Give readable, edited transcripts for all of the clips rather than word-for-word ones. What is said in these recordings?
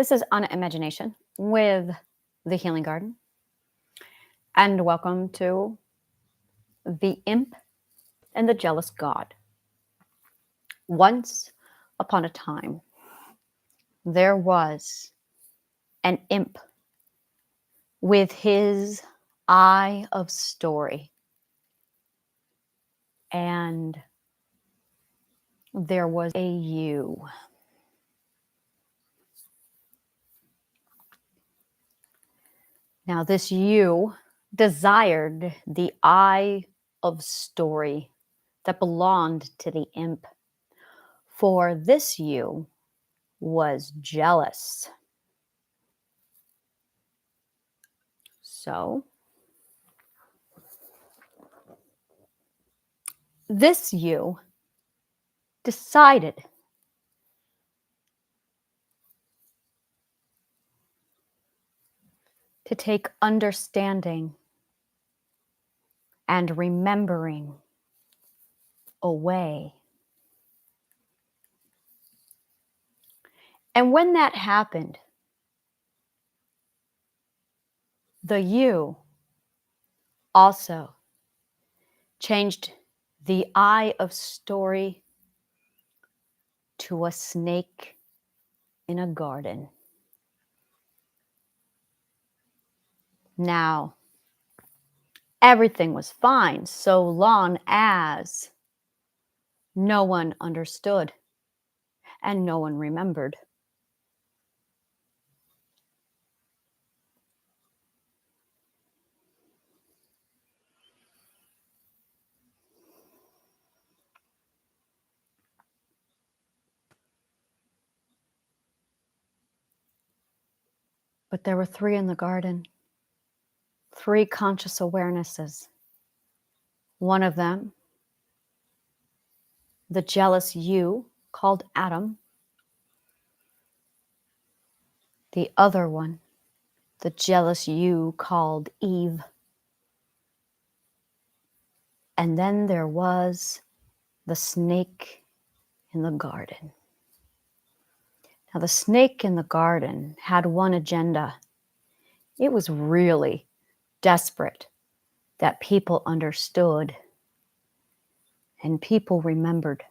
This is Anna Imagination with the Healing Garden, and welcome to The Imp and the Jealous God. Once upon a time, there was an imp with his eye of story, and there was a ewe. Now, this ewe desired the eye of story that belonged to the imp, for this ewe was jealous. So, this ewe decided to take understanding and remembering away. And when that happened, the ewe also changed the eye of story to a snake in a garden. Now, everything was fine so long as no one understood and no one remembered. But there were three in the garden, three conscious awarenesses. One of them, the jealous ewe called Adam. The other one, the jealous ewe called Eve. And then there was the snake in the garden. Now, the snake in the garden had one agenda. It was really desperate that people understood and people remembered.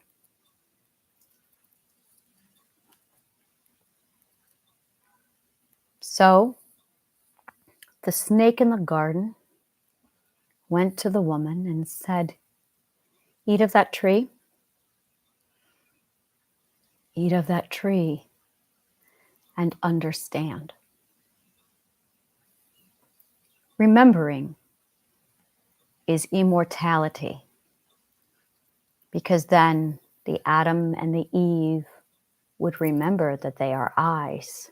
So, the snake in the garden went to the woman and said, "Eat of that tree. Eat of that tree and understand." Remembering is immortality, because then the Adam and the Eve would remember that they are eyes.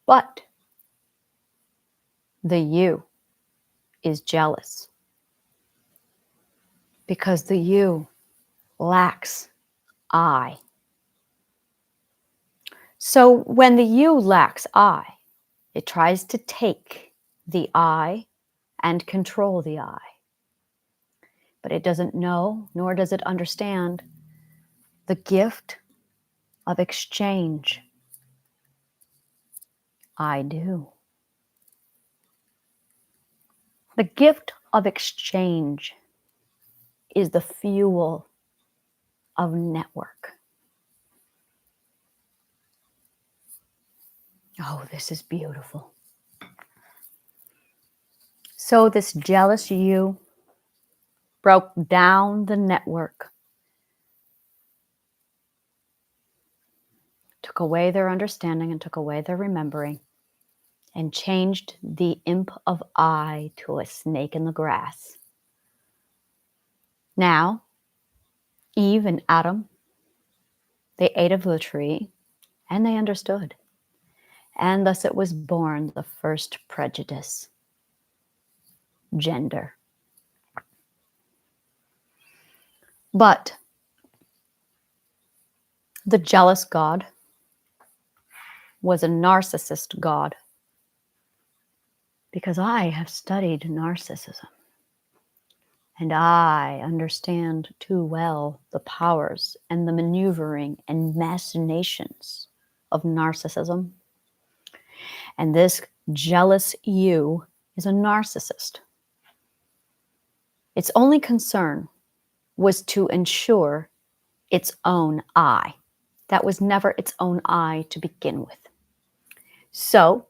But the ewe is jealous because the ewe lacks eye. So when the ewe lacks eye, it tries to take the eye and control the eye. But it doesn't know, nor does it understand the gift of exchange. I do. The gift of exchange is the fuel of network. Oh, this is beautiful. So this jealous ewe broke down the network, took away their understanding and took away their remembering, and changed the imp of I to a snake in the grass. Now, Eve and Adam, they ate of the tree and they understood. And thus it was born the first prejudice, gender. But the jealous God was a narcissist God, because I have studied narcissism and I understand too well the powers and the maneuvering and machinations of narcissism. And this jealous you is a narcissist. Its only concern was to ensure its own I. That was never its own I to begin with. So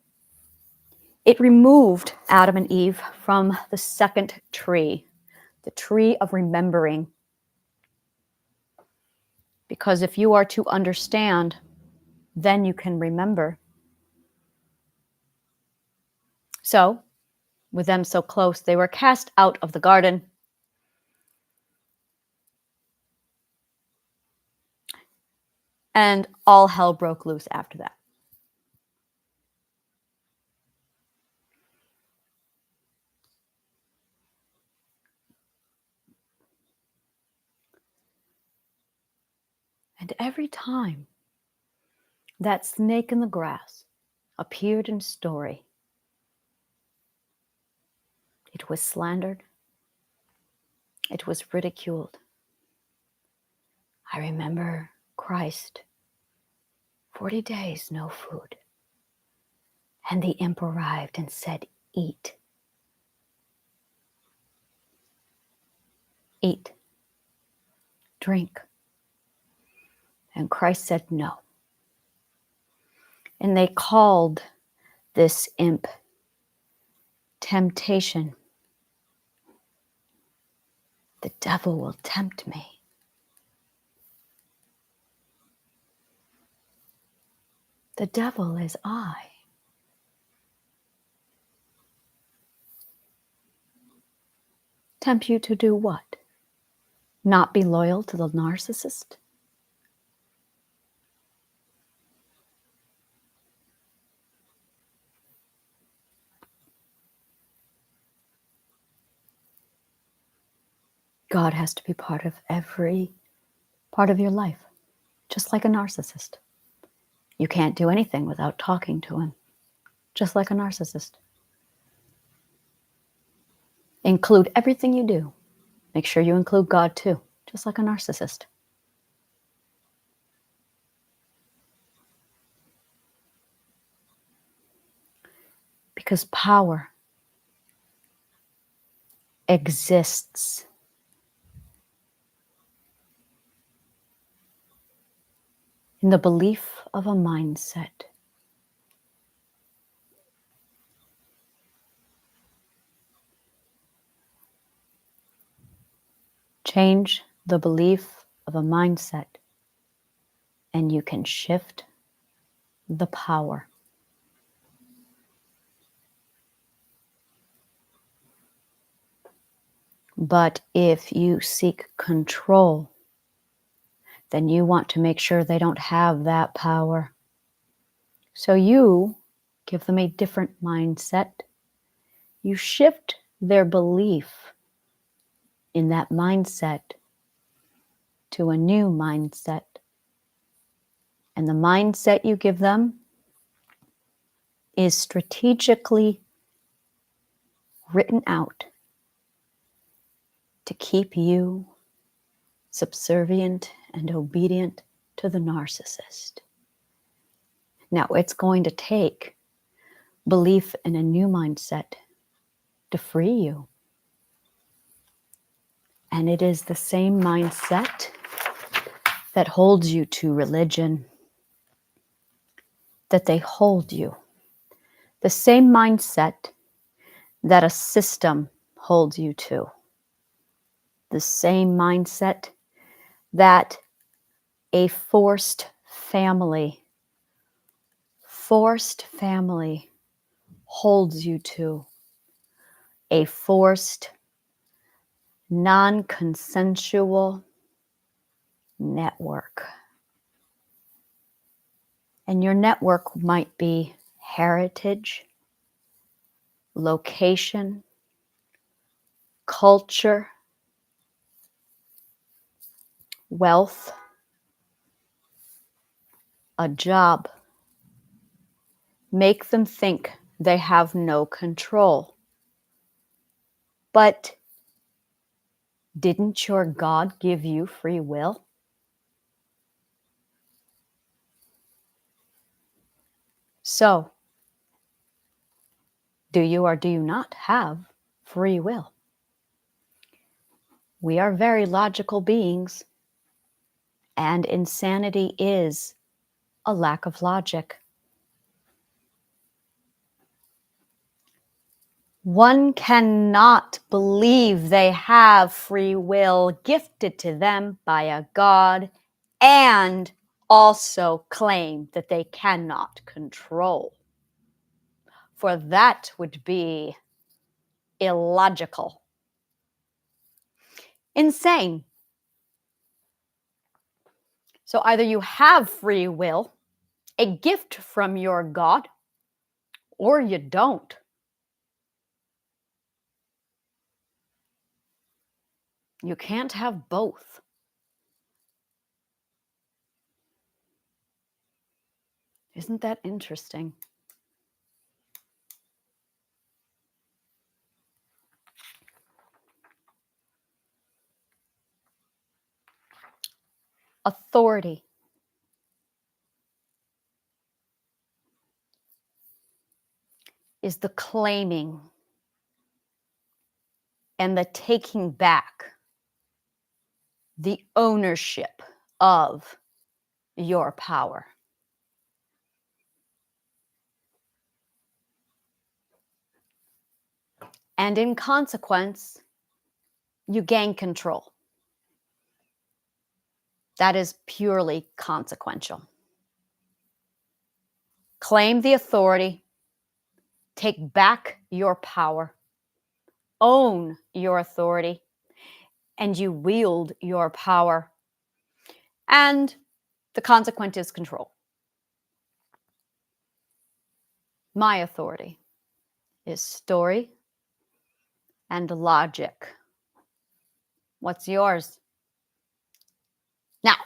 it removed Adam and Eve from the second tree, the tree of remembering. Because if you are to understand, then you can remember. So, with them so close, they were cast out of the garden. And all hell broke loose after that. And every time that snake in the grass appeared in story, it was slandered. It was ridiculed. I remember Christ, 40 days, no food. And the imp arrived and said, eat. Eat. Drink. And Christ said no. And they called this imp temptation. The devil will tempt me. The devil is I. Tempt you to do what? Not be loyal to the narcissist? God has to be part of every part of your life, just like a narcissist. You can't do anything without talking to him, just like a narcissist. Include everything you do. Make sure you include God too, just like a narcissist. Because power exists in the belief of a mindset. Change the belief of a mindset, and you can shift the power. But if you seek control, then you want to make sure they don't have that power. So you give them a different mindset. You shift their belief in that mindset to a new mindset. And the mindset you give them is strategically written out to keep you subservient and obedient to the narcissist. Now, it's going to take belief in a new mindset to free you. And it is the same mindset that holds you to religion, that they hold you. The same mindset that a system holds you to. The same mindset that a forced family holds you to. A forced, non-consensual network. And your network might be heritage, location, culture, wealth, a job. Make them think they have no control. But didn't your God give you free will? So, Do you or do you not have free will? We are very logical beings, and insanity is a lack of logic. One cannot believe they have free will gifted to them by a God and also claim that they cannot control. For that would be illogical, insane. So either you have free will, a gift from your God, or you don't. You can't have both. Isn't that interesting? Authority is the claiming and the taking back the ownership of your power. And in consequence, you gain control. That is purely consequential. Claim the authority, take back your power, own your authority, and you wield your power. And the consequence is control. My authority is story and logic. What's yours? Now,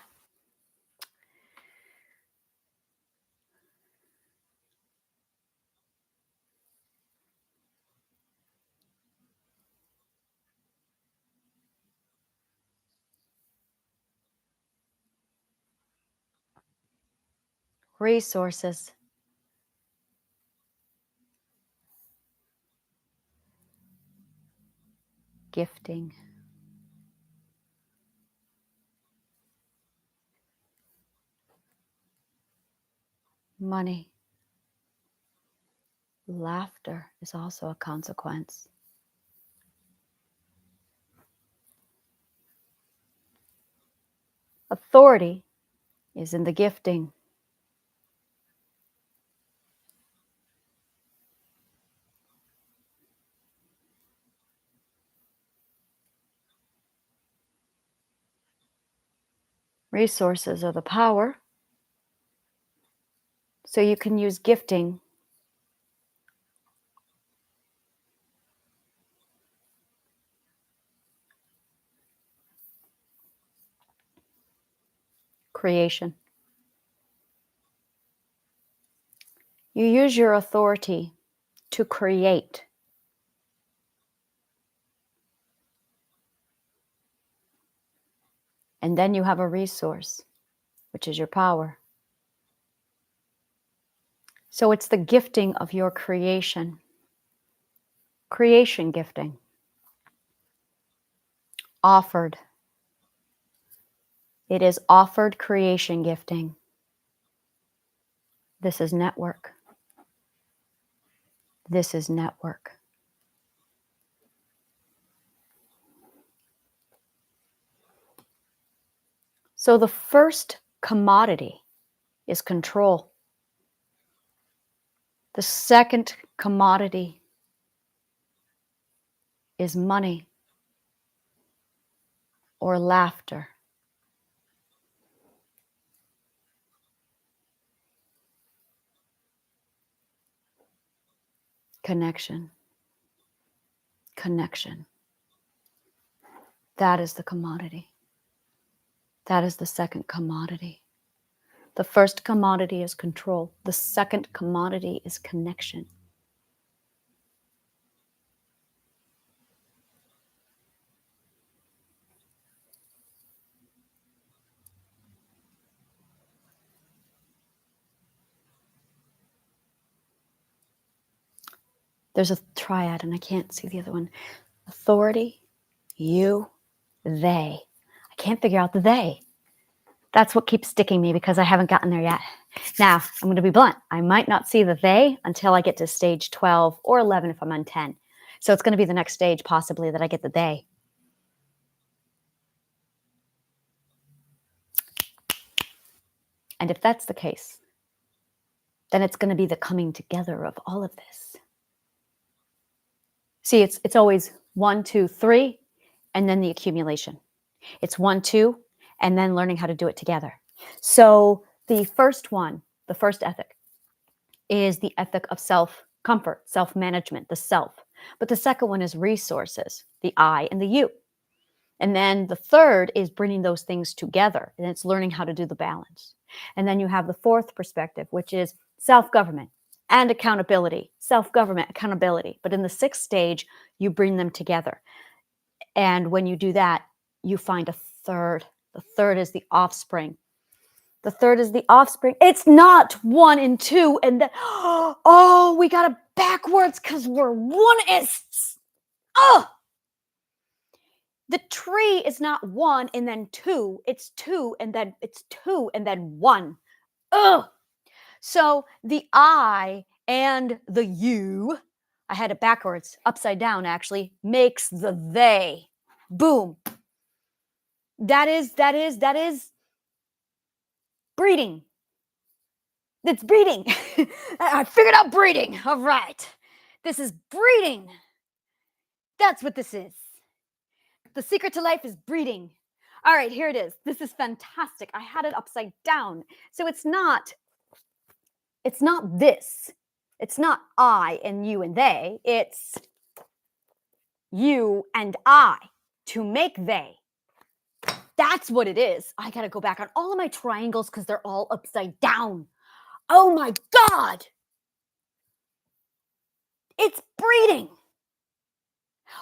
resources. Gifting. Money. Laughter is also a consequence. Authority is in the gifting. Resources are the power. So you can use gifting creation. You use your authority to create. And then you have a resource, which is your power. So it's the gifting of your creation. Creation gifting. Offered. It is offered creation gifting. This is network. This is network. So the first commodity is control. The second commodity is money or laughter. Connection. Connection. That is the commodity. That is the second commodity. The first commodity is control. The second commodity is connection. There's a triad, and I can't see the other one. Authority, you, they. I can't figure out the they. That's what keeps sticking me because I haven't gotten there yet. Now, I'm going to be blunt. I might not see the they until I get to stage 12 or 11 if I'm on 10. So it's going to be the next stage possibly that I get the they. And if that's the case, then it's going to be the coming together of all of this. See, it's always 1, 2, 3, and then the accumulation. It's 1, 2, and then learning how to do it together. So the first one, the first ethic, is the ethic of self-comfort, self-management, the self. But the second one is resources, the I and the you. And then the third is bringing those things together, and it's learning how to do the balance. And then you have the fourth perspective, which is self-government and accountability, self-government, accountability. But in the sixth stage, you bring them together. And when you do that, you find a third. The third is the offspring. The third is the offspring. It's not 1 and 2, and then, oh, we got it backwards because we're oneists. Oh! The tree is not 1 and then 2. It's 2 and then it's 2 and then 1. Ugh. So the I and the you, I had it backwards, upside down actually, makes the they. Boom. That is breeding. It's breeding. I figured out breeding. All right. This is breeding. That's what this is. The secret to life is breeding. All right, here it is. This is fantastic. I had it upside down. So it's not this. It's not I and you and they. It's you and I to make they. That's what it is. I got to go back on all of my triangles because they're all upside down. Oh my God. It's breeding.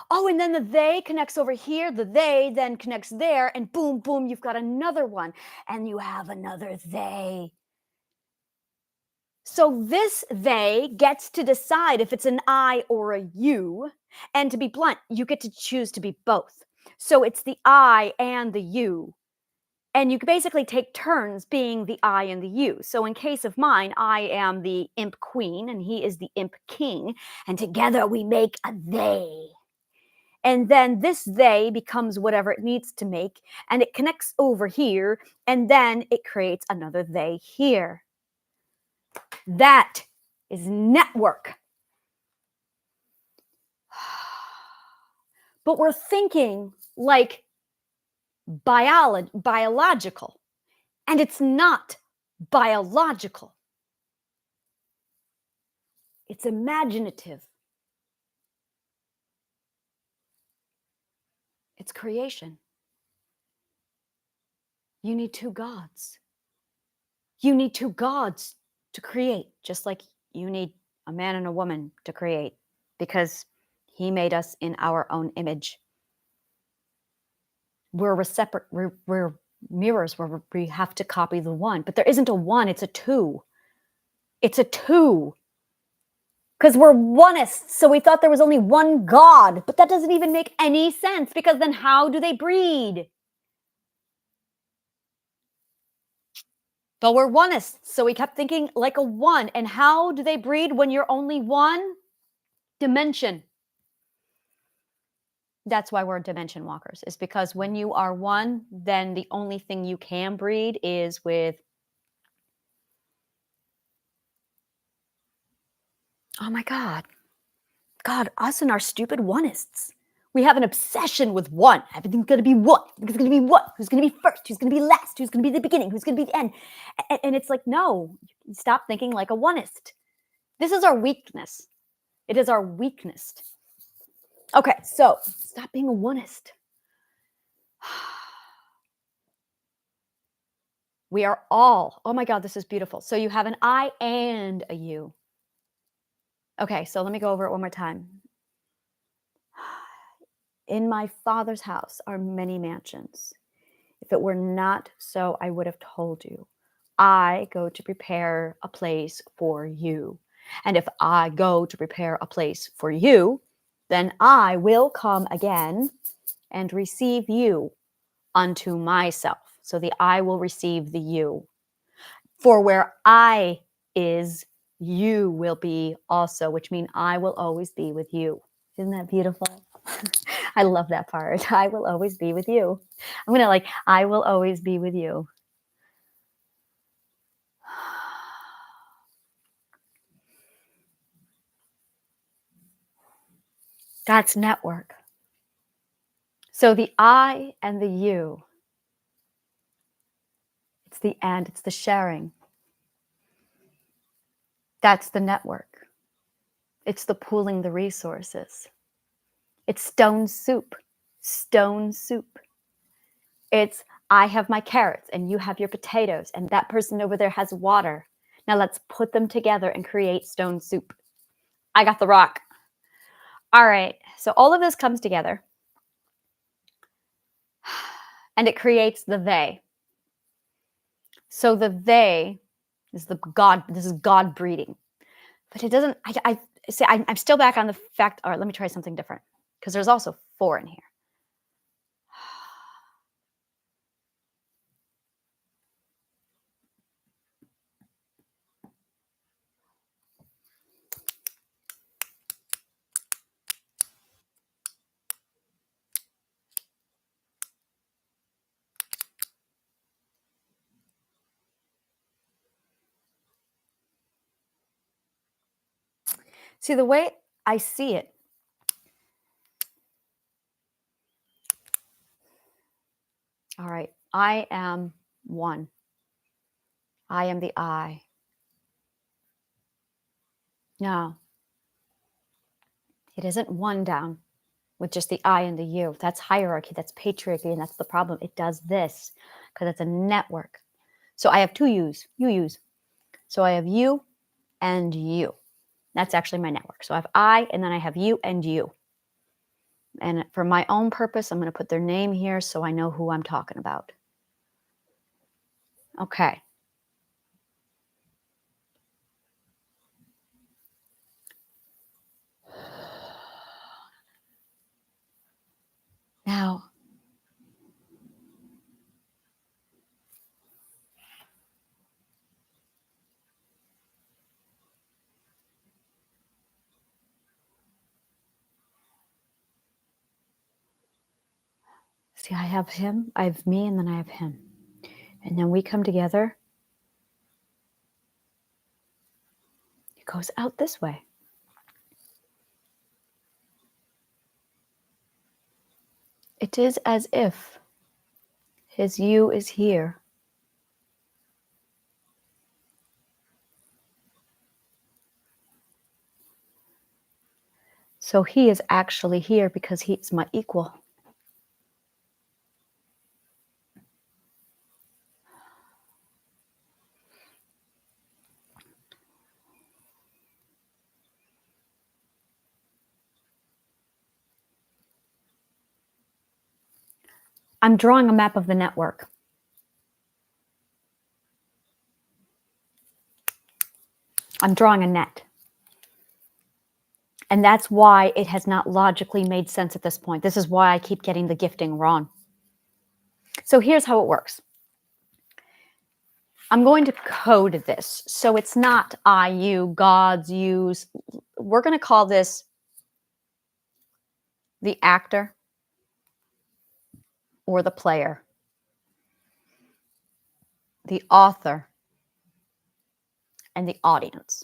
Oh, and then the they connects over here. The they then connects there. And boom, boom, you've got another one. And you have another they. So this they gets to decide if it's an I or a you. And to be blunt, you get to choose to be both. So it's the I and the you. And you basically take turns being the I and the you. So in case of mine, I am the imp queen and he is the imp king. And together we make a they. And then this they becomes whatever it needs to make. And it connects over here. And then it creates another they here. That is network. But we're thinking like biological. And it's not biological. It's imaginative. It's creation. You need two gods. You need two gods to create, just like you need a man and a woman to create, because he made us in our own image. We're separate. We're mirrors where we have to copy the one, but there isn't a one. It's a two. It's a two. Because we're oneists, so we thought there was only one God, but that doesn't even make any sense, because then how do they breed? But we're oneists, so we kept thinking like a one. And how do they breed when you're only one? Dimension. That's why we're dimension walkers, is because when you are one, then the only thing you can breed is with, oh my God, us and our stupid oneists. We have an obsession with one. Everything's going to be one. It's going to be one. Who's going to be first? Who's going to be last? Who's going to be the beginning? Who's going to be the end? And it's like, no, stop thinking like a oneist. This is our weakness. It is our weakness. Okay, so stop being a oneist. We are all, oh my God, this is beautiful. So you have an I and a you. Okay, so let me go over it one more time. In my Father's house are many mansions. If it were not so, I would have told you. I go to prepare a place for you. And if I go to prepare a place for you, then I will come again and receive you unto myself. So the I will receive the you. For where I is, you will be also, which means I will always be with you. Isn't that beautiful? I love that part. I will always be with you. I'm going to I will always be with you. That's network. So the I and the you, it's the and, it's the sharing. That's the network. It's the pooling the resources. It's stone soup. Stone soup. It's I have my carrots and you have your potatoes and that person over there has water. Now let's put them together and create stone soup. I got the rock. All right. So all of this comes together and it creates the they. So the they is the God. This is God breeding. But it doesn't, I say, I'm still back on the fact, all right, let me try something different because there's also 4 in here. See, the way I see it, all right, I am one. I am the I. No, it isn't one down with just the I and the you. That's hierarchy, that's patriarchy, and that's the problem. It does this because it's a network. So I have 2 yous, yous. So I have you and you. That's actually my network. So I have I, and then I have you and you. And for my own purpose, I'm going to put their name here so I know who I'm talking about. Okay. Now, see, I have him, I have me, and then I have him. And then we come together. It goes out this way. It is as if his you is here. So he is actually here because he's my equal. I'm drawing a map of the network. I'm drawing a net. And that's why it has not logically made sense at this point. This is why I keep getting the gifting wrong. So here's how it works. I'm going to code this. So it's not I, you, God's, yous. We're going to call this the actor or the player, the author, and the audience.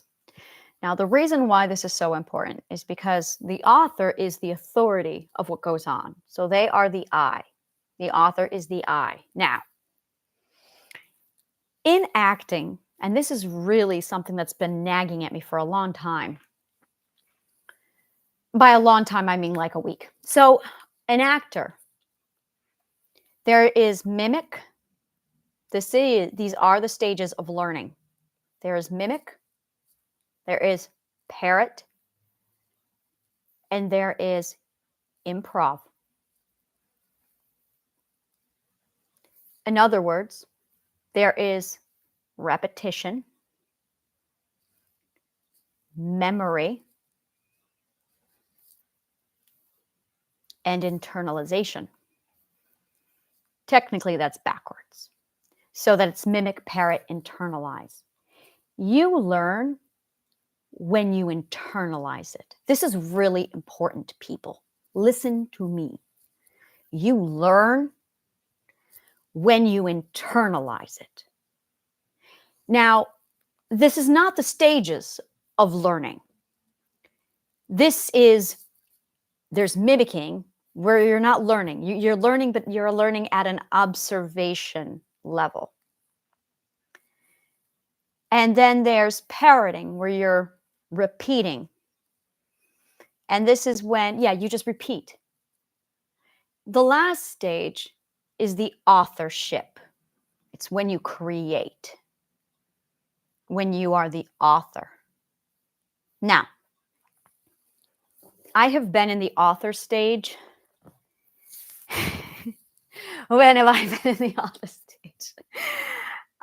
Now, the reason why this is so important is because the author is the authority of what goes on. So they are the I. The author is the I. Now, in acting, and this is really something that's been nagging at me for a long time. By a long time, I mean like a week. So an actor, there is mimic. These are the stages of learning. There is mimic, there is parrot, and there is improv. In other words, there is repetition, memory, and internalization. Technically, that's backwards. So that it's mimic, parrot, internalize. You learn when you internalize it. This is really important, people. Listen to me. You learn when you internalize it. Now, this is not the stages of learning. There's mimicking where you're not learning. You're learning, but you're learning at an observation level. And then there's parroting where you're repeating. And this is when, you just repeat. The last stage is the authorship. It's when you create, when you are the author. Now, I have been in the author stage. When have I been in the author stage?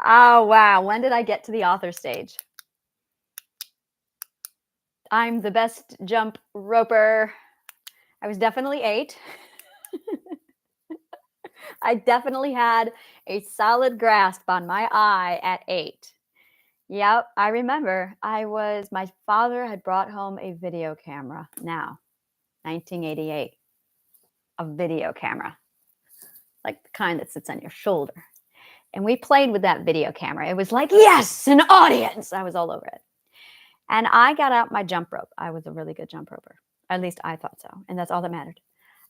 Oh, wow. When did I get to the author stage? I'm the best jump roper. I was definitely 8. I definitely had a solid grasp on my eye at 8. Yep, I remember. My father had brought home a video camera. Now, 1988, a video camera, like the kind that sits on your shoulder. And we played with that video camera. It was like, yes, an audience. I was all over it. And I got out my jump rope. I was a really good jump roper. At least I thought so. And that's all that mattered.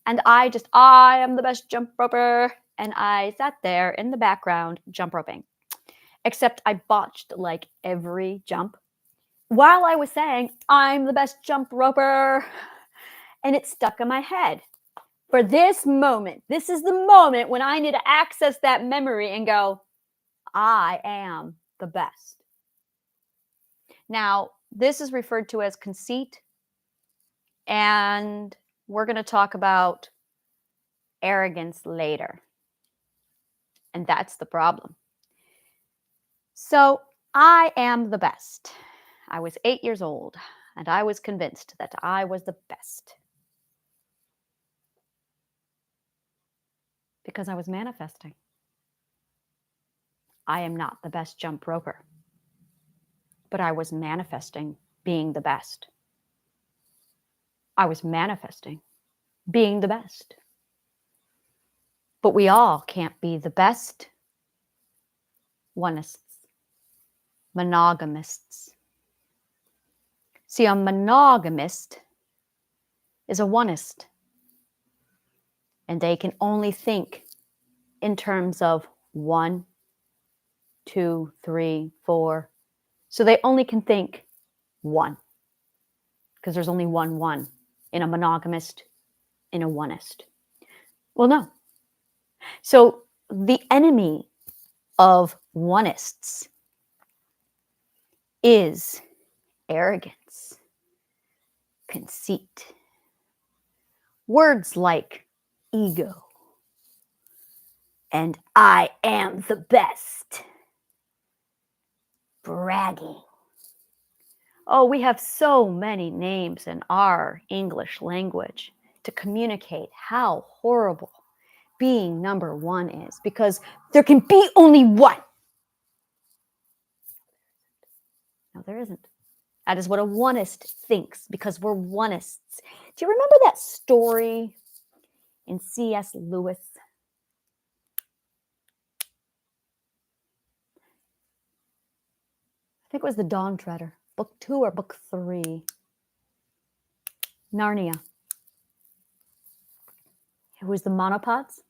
And I am the best jump roper. And I sat there in the background jump roping. Except I botched like every jump while I was saying, I'm the best jump roper. And it stuck in my head. For this moment, this is the moment when I need to access that memory and go, I am the best. Now, this is referred to as conceit. And we're going to talk about arrogance later. And that's the problem. So I am the best. I was 8 years old and I was convinced that I was the best. Because I was manifesting. I am not the best jump roper. But I was manifesting being the best. I was manifesting being the best. But we all can't be the best. Oneists. Monogamists. See, a monogamist is a oneist. And they can only think in terms of 1, 2, 3, 4. So they only can think 1. Because there's only one in a monogamist, in a oneist. Well, no. So the enemy of oneists is arrogance, conceit. Words like ego and I am the best. Bragging. Oh, we have so many names in our English language to communicate how horrible being number 1 is, because there can be only one. No, there isn't. That is what a oneist thinks, because we're oneists. Do you remember that story in C.S. Lewis? I think it was The Dawn Treader, book 2 or book 3. Narnia. It was the monopods.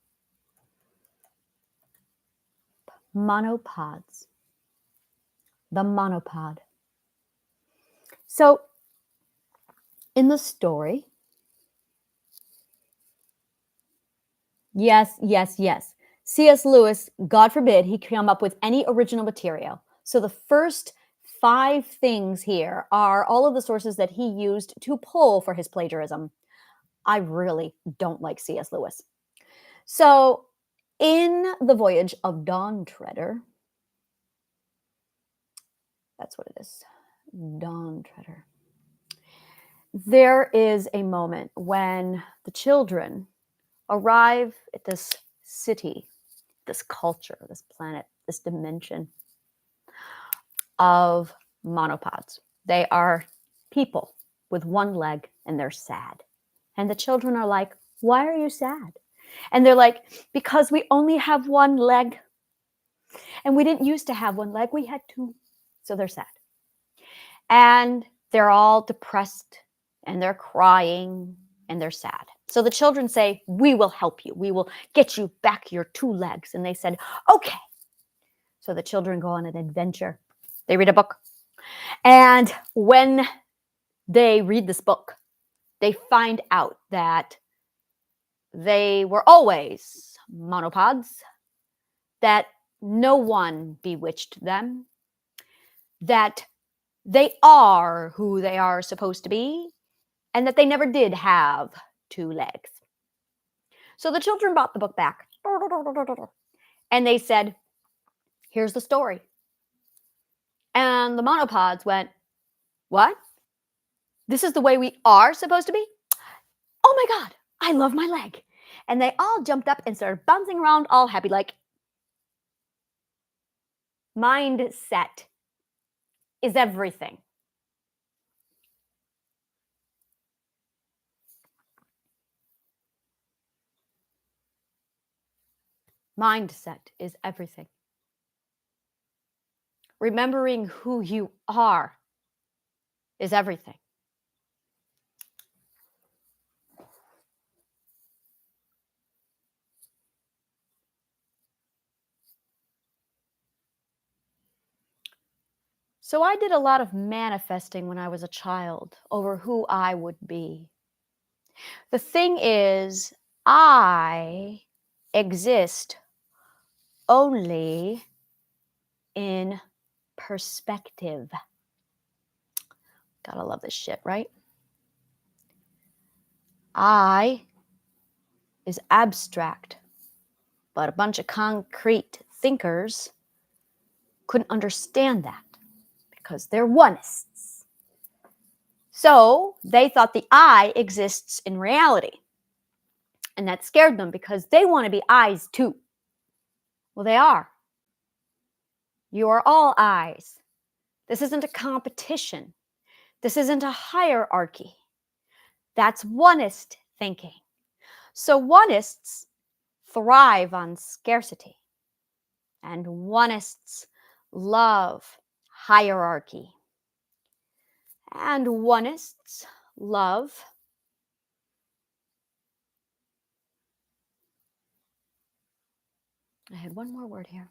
Monopods. The monopod. So, in the story, yes. C.S. Lewis, God forbid, he come up with any original material. So the first 5 things here are all of the sources that he used to pull for his plagiarism. I really don't like C.S. Lewis. So in The Voyage of Dawn Treader, that's what it is, Dawn Treader. there is a moment when the children arrive at this city, this culture, this planet, this dimension of monopods. They are people with one leg and they're sad. And the children are like, "Why are you sad?" And they're like, "Because we only have one leg. And we didn't used to have one leg, we had two." So they're sad. And they're all depressed and they're crying and they're sad. So the children say, "We will help you. We will get you back your two legs." And they said, "Okay." So the children go on an adventure. They read a book. And when they read this book, they find out that they were always monopods, that no one bewitched them, that they are who they are supposed to be, and that they never did have two legs. So the children brought the book back and they said, "Here's the story." And the monopods went, "What? This is the way we are supposed to be? Oh my God, I love my leg." And they all jumped up and started bouncing around, all happy, like, mindset is everything. Mindset is everything. Remembering who you are is everything. So I did a lot of manifesting when I was a child over who I would be. The thing is, I exist only in perspective. Gotta love this shit, right? I is abstract, but a bunch of concrete thinkers couldn't understand that because they're oneists. So they thought the I exists in reality. And that scared them because they want to be I's too. Well, they are. You are all I's. This isn't a competition. This isn't a hierarchy. That's oneist thinking. So oneists thrive on scarcity. And oneists love hierarchy. And oneists love I had one more word here.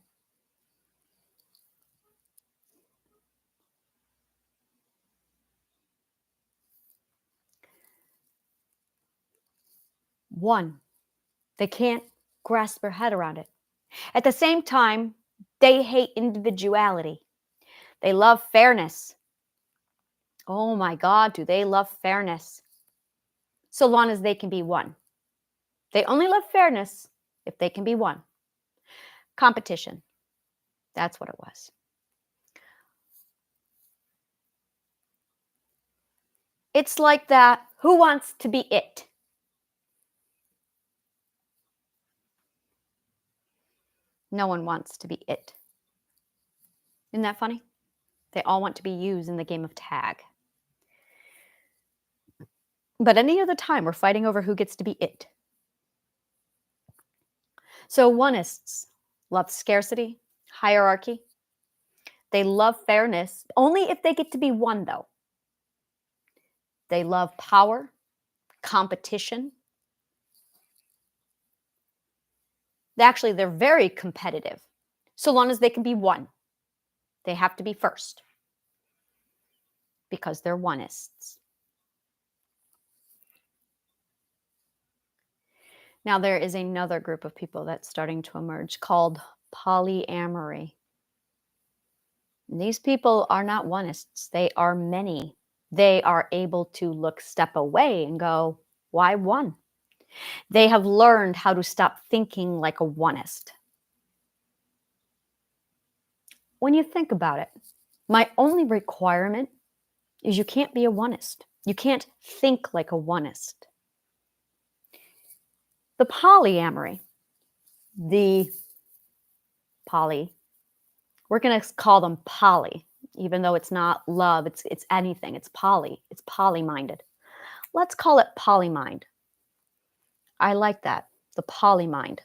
One. They can't grasp their head around it. At the same time, they hate individuality. They love fairness. Oh my God, do they love fairness? So long as they can be one. They only love fairness if they can be one. Competition. That's what it was. It's like that. Who wants to be it? No one wants to be it. Isn't that funny? They all want to be used in the game of tag. But any other time, we're fighting over who gets to be it. So oneists love scarcity, hierarchy. They love fairness, only if they get to be one, though. They love power, competition. Actually, they're very competitive, so long as they can be one. They have to be first because they're oneists. Now, there is another group of people that's starting to emerge called polyamory. And these people are not oneists. They are many. They are able to step away and go, why one? They have learned how to stop thinking like a oneist. When you think about it, my only requirement is you can't be a oneist. You can't think like a oneist. The polyamory, the poly, we're going to call them poly, even though it's not love, it's anything, it's poly, it's poly-minded. Let's call it polymind. I like that, the polymind.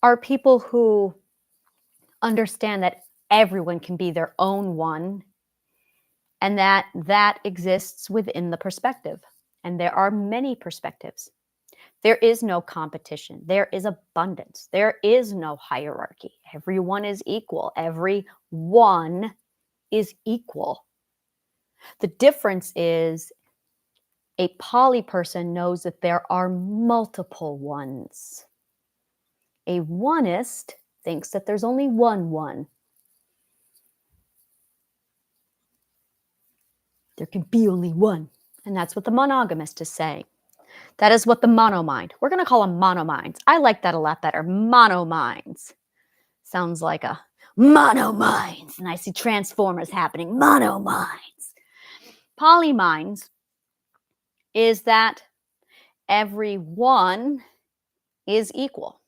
Are people who understand that everyone can be their own one and that exists within the perspective. And there are many perspectives. There is no competition. There is abundance. There is no hierarchy. Everyone is equal. Everyone is equal. The difference is a poly person knows that there are multiple ones. A oneist thinks that there's only one. There can be only one. And that's what the monogamist is saying. That is what the monomind. We're going to call them monominds. I like that a lot better. Monominds. Sounds like a monominds. And I see Transformers happening. Monominds. Polyminds is that everyone is equal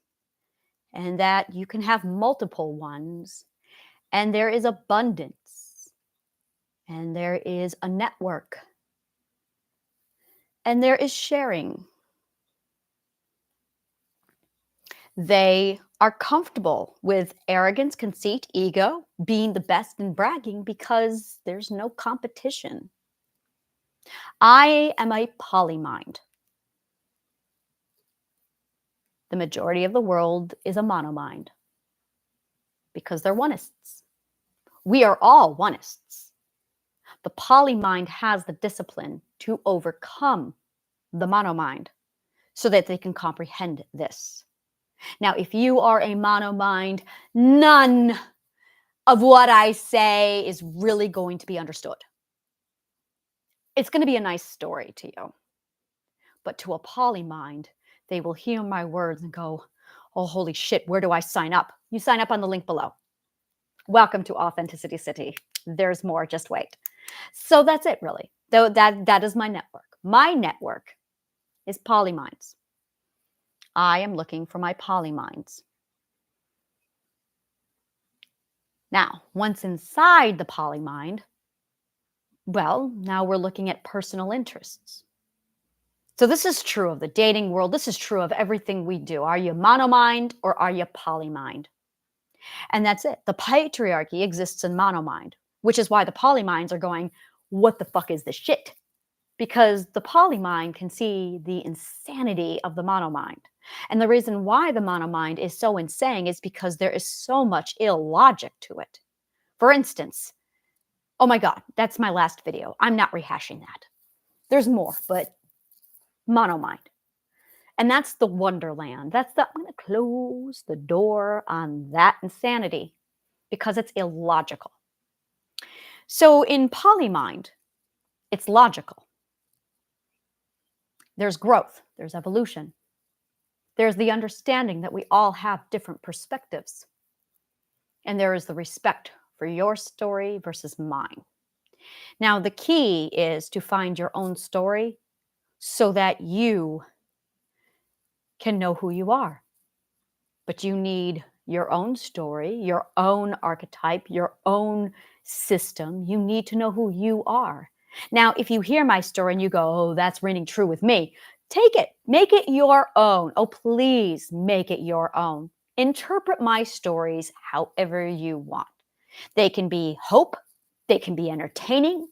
and that you can have multiple ones and there is abundance and there is a network and there is sharing. They are comfortable with arrogance, conceit, ego, being the best and bragging because there's no competition. I am a polymind. The majority of the world is a monomind because they're oneists. We are all oneists. The polymind has the discipline to overcome the monomind so that they can comprehend this. Now, if you are a monomind, none of what I say is really going to be understood. It's going to be a nice story to you. But to a polymind, they will hear my words and go, oh, holy shit, where do I sign up? You sign up on the link below. Welcome to Authenticity City. There's more, just wait. So that's it, really. Though that is my network. My network is polyminds. I am looking for my polyminds. Now, once inside the polymind, well, now we're looking at personal interests. So this is true of the dating world. This is true of everything we do. Are you monomind or are you polymind? And that's it. The patriarchy exists in monomind, which is why the polyminds are going, what the fuck is this shit? Because the polymind can see the insanity of the monomind. And the reason why the monomind is so insane is because there is so much illogic to it. For instance, oh my God, that's my last video. I'm not rehashing that. There's more, but monomind. And that's the wonderland. I'm going to close the door on that insanity because it's illogical. So in polymind, it's logical. There's growth, there's evolution. There's the understanding that we all have different perspectives. And there is the respect for your story versus mine. Now, the key is to find your own story so that you can know who you are. But you need your own story, your own archetype, your own system. You need to know who you are. Now, if you hear my story and you go, oh, that's ringing true with me, take it, make it your own. Oh, please make it your own. Interpret my stories however you want. They can be hope, they can be entertaining,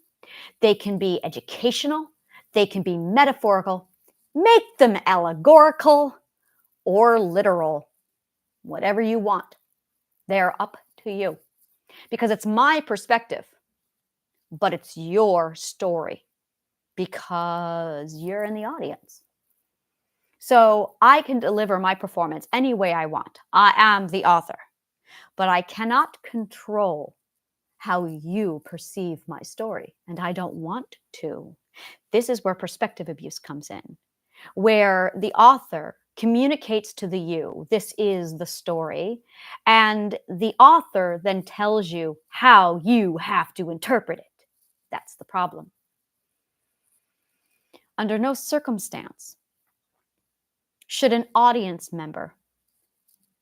they can be educational, they can be metaphorical, make them allegorical or literal, whatever you want. They're up to you because it's my perspective, but it's your story because you're in the audience. So I can deliver my performance any way I want. I am the author, but I cannot control how you perceive my story, and I don't want to. This is where perspective abuse comes in, where the author communicates to the you, this is the story, and the author then tells you how you have to interpret it. That's the problem. Under no circumstance should an audience member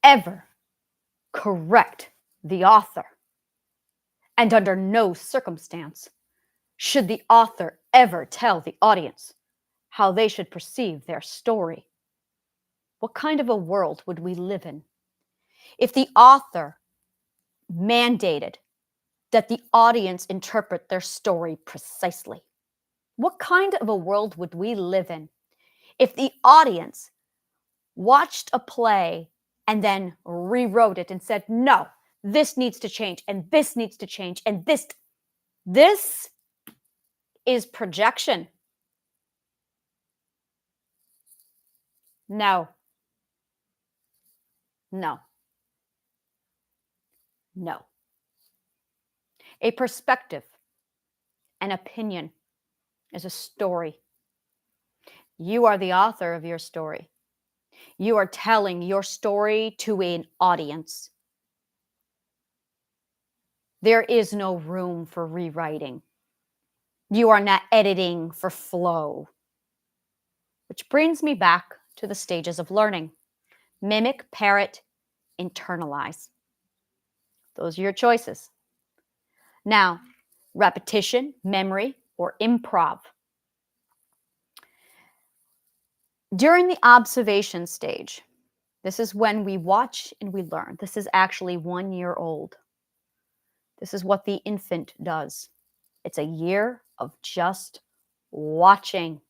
ever correct the author. And under no circumstance should the author ever tell the audience how they should perceive their story. What kind of a world would we live in if the author mandated that the audience interpret their story precisely? What kind of a world would we live in if the audience watched a play and then rewrote it and said, no, this needs to change and this needs to change and this is projection. No. No. No. A perspective, an opinion is a story. You are the author of your story. You are telling your story to an audience. There is no room for rewriting. You are not editing for flow. Which brings me back to the stages of learning. Mimic, parrot, internalize. Those are your choices. Now, repetition, memory, or improv. During the observation stage, this is when we watch and we learn. This is actually 1 year old. This is what the infant does. It's a year of just watching.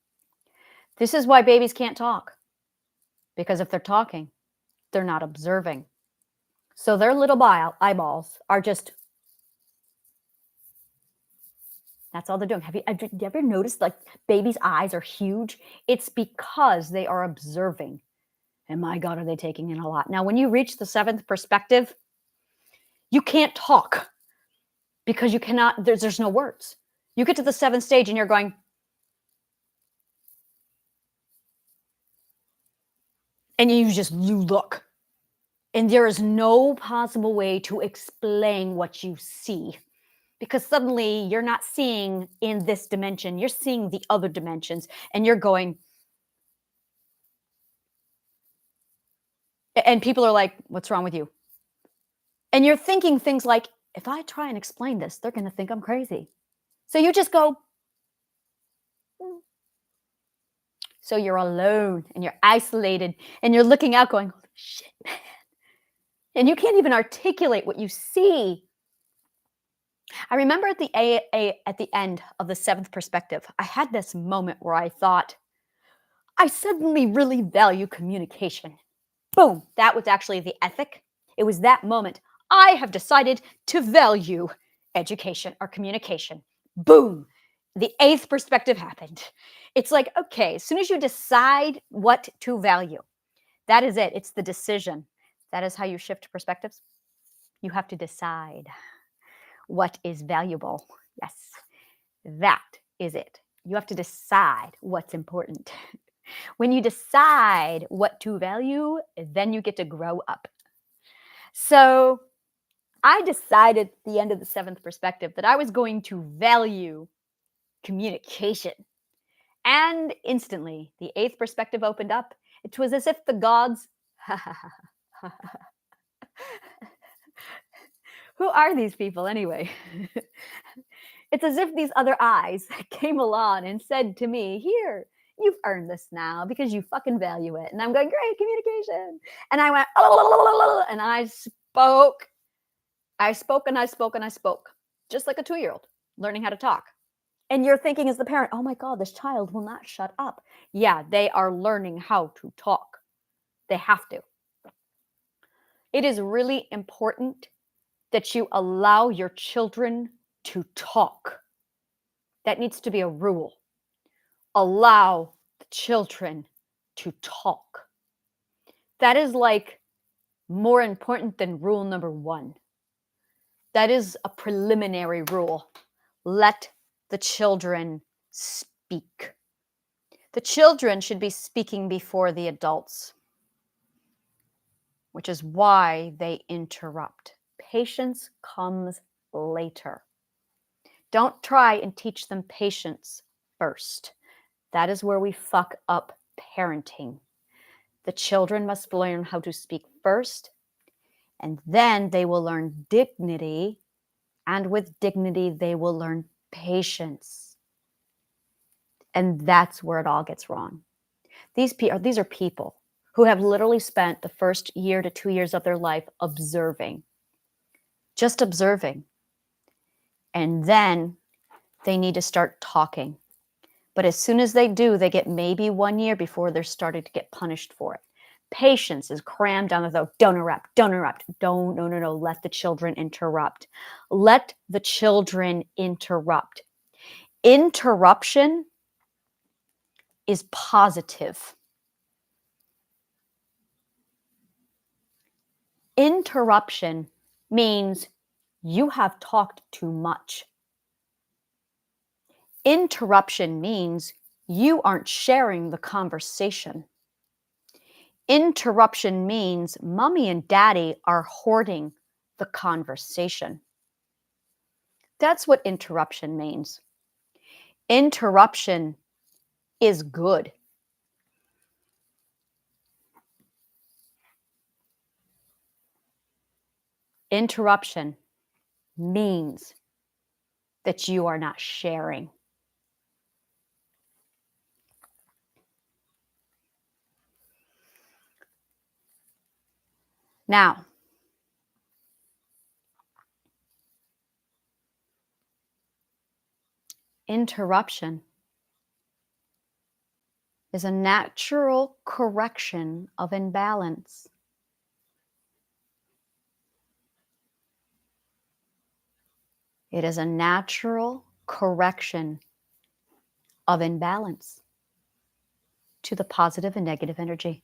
This is why babies can't talk. Because if they're talking, they're not observing. So their little eyeballs are just, that's all they're doing. Have you ever noticed like babies' eyes are huge? It's because they are observing. And my God, are they taking in a lot. Now, when you reach the 7th perspective, you can't talk because you cannot, there's no words. You get to the 7th stage and you're going, and you look. And there is no possible way to explain what you see. Because suddenly you're not seeing in this dimension, you're seeing the other dimensions, and you're going, and people are like, what's wrong with you? And you're thinking things like, if I try and explain this, they're going to think I'm crazy. So you just go. So you're alone and you're isolated and you're looking out going, holy shit, man. And you can't even articulate what you see. I remember at the end of the 7th perspective, I had this moment where I thought, I suddenly really value communication. Boom, that was actually the ethic. It was that moment. I have decided to value education or communication. Boom, the 8th perspective happened. It's like, okay, as soon as you decide what to value, that is it. It's the decision. That is how you shift perspectives. You have to decide what is valuable. Yes, that is it. You have to decide what's important. When you decide what to value, then you get to grow up. So I decided at the end of the 7th perspective that I was going to value communication. And instantly, the 8th perspective opened up. It was as if the gods, who are these people anyway? It's as if these other eyes came along and said to me, here, you've earned this now because you fucking value it. And I'm going, great, communication. And I went, and I spoke. I spoke and I spoke and I spoke, just like a 2-year-old learning how to talk. And you're thinking as the parent, oh my God, this child will not shut up. Yeah, they are learning how to talk. They have to. It is really important that you allow your children to talk. That needs to be a rule. Allow the children to talk. That is like more important than rule number 1. That is a preliminary rule. Let the children speak. The children should be speaking before the adults. which is why they interrupt. Patience comes later. Don't try and teach them patience first. That is where we fuck up parenting. The children must learn how to speak first, and then they will learn dignity, and with dignity, they will learn patience. And that's where it all gets wrong. These are people who have literally spent the first year to 2 years of their life observing, just observing. And then they need to start talking. But as soon as they do, they get maybe 1 year before they're starting to get punished for it. Patience is crammed down the throat. Don't interrupt. Don't interrupt. No. Let the children interrupt. Let the children interrupt. Interruption is positive. Interruption means you have talked too much. Interruption means you aren't sharing the conversation. Interruption means mommy and daddy are hoarding the conversation. That's what interruption means. Interruption is good. Interruption means that you are not sharing. Now, interruption is a natural correction of imbalance. It is a natural correction of imbalance to the positive and negative energy.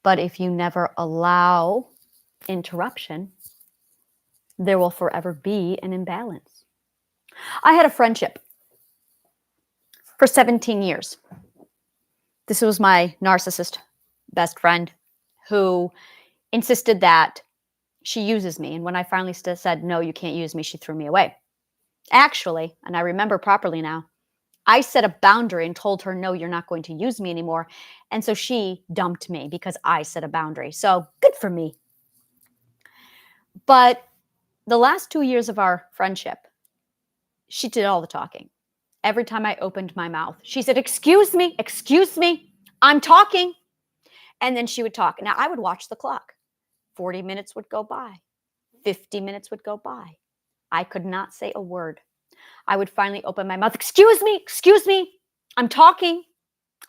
But if you never allow interruption, there will forever be an imbalance. I had a friendship for 17 years. This was my narcissist best friend who insisted that she uses me. And when I finally said, no, you can't use me, she threw me away. Actually, and I remember properly now, I set a boundary and told her, no, you're not going to use me anymore. And so she dumped me because I set a boundary. So good for me. But the last 2 years of our friendship, she did all the talking. Every time I opened my mouth, she said, excuse me, I'm talking. And then she would talk. Now I would watch the clock. 40 minutes would go by. 50 minutes would go by. I could not say a word. I would finally open my mouth. Excuse me. I'm talking.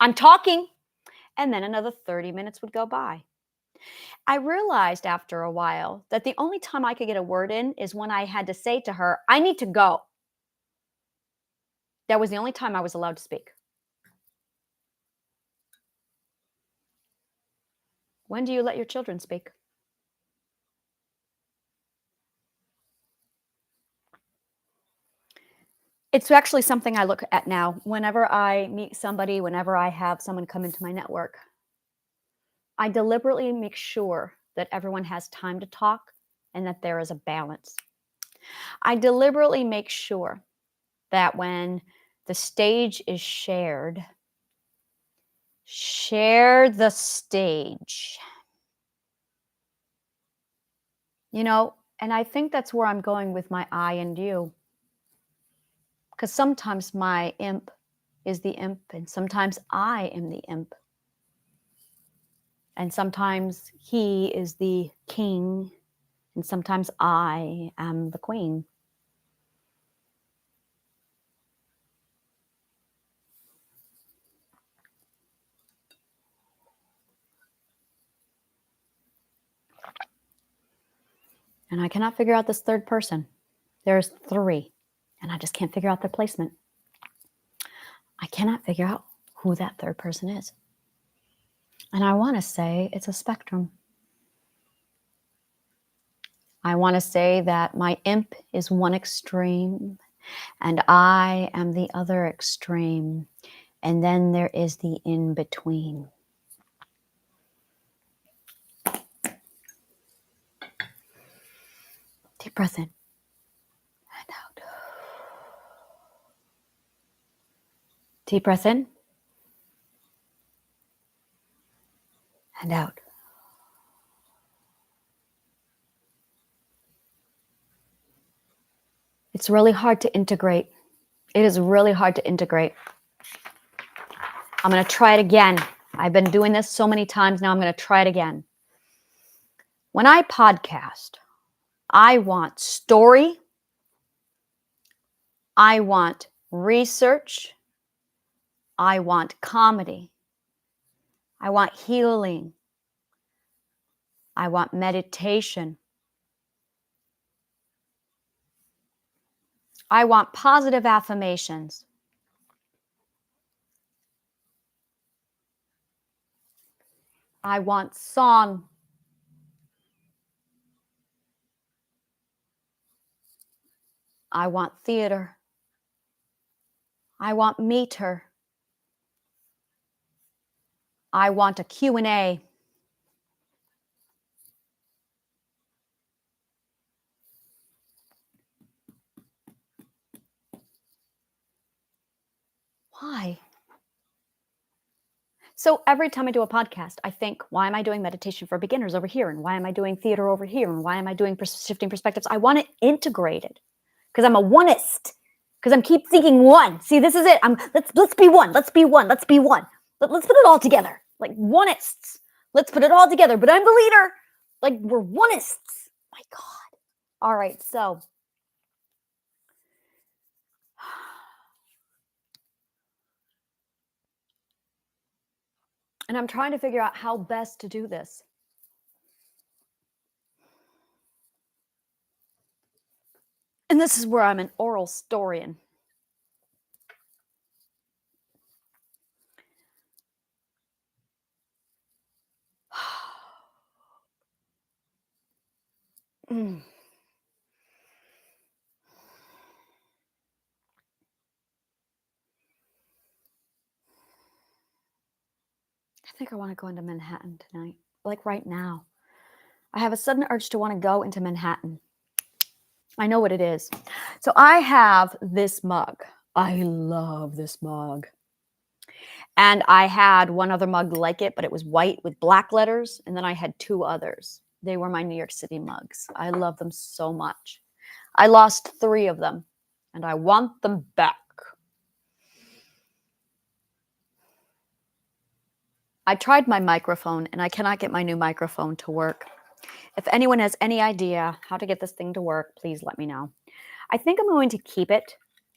And then another 30 minutes would go by. I realized after a while that the only time I could get a word in is when I had to say to her, I need to go. That was the only time I was allowed to speak. When do you let your children speak? It's actually something I look at now. Whenever I meet somebody, whenever I have someone come into my network, I deliberately make sure that everyone has time to talk and that there is a balance. I deliberately make sure that when the stage is shared, share the stage. You know, and I think that's where I'm going with my I and you. Because sometimes my imp is the imp, and sometimes I am the imp. And sometimes he is the king, and sometimes I am the queen. And I cannot figure out this third person. There's 3, and I just can't figure out their placement. I cannot figure out who that third person is. And I want to say it's a spectrum. I want to say that my imp is one extreme and I am the other extreme. And then there is the in between. Deep breath in and out. Deep breath in and out. It's really hard to integrate. It is really hard to integrate. I'm going to try it again. I've been doing this so many times now. I'm going to try it again. When I podcast, I want story. I want research. I want comedy. I want healing. I want meditation. I want positive affirmations. I want song. I want theater. I want meter. I want a Q&A. Why? So every time I do a podcast, I think, why am I doing meditation for beginners over here? And why am I doing theater over here? And why am I doing shifting perspectives? I want it integrated because I'm a oneist. Because I'm keep thinking one. See, this is it. Let's be one. Let's be one. Let's be one. Let's put it all together. Like oneists. Let's put it all together. But I'm the leader. Like we're oneists. My God. All right. So and I'm trying to figure out how best to do this. And this is where I'm an oral historian. I think I want to go into Manhattan tonight, like right now. I have a sudden urge to want to go into Manhattan. I know what it is. So I have this mug. I love this mug. And I had one other mug like it, but it was white with black letters. And then I had two others. They were my New York City mugs. I love them so much. I lost 3 of them, and I want them back. I tried my microphone, and I cannot get my new microphone to work. If anyone has any idea how to get this thing to work, please let me know. I think I'm going to keep it.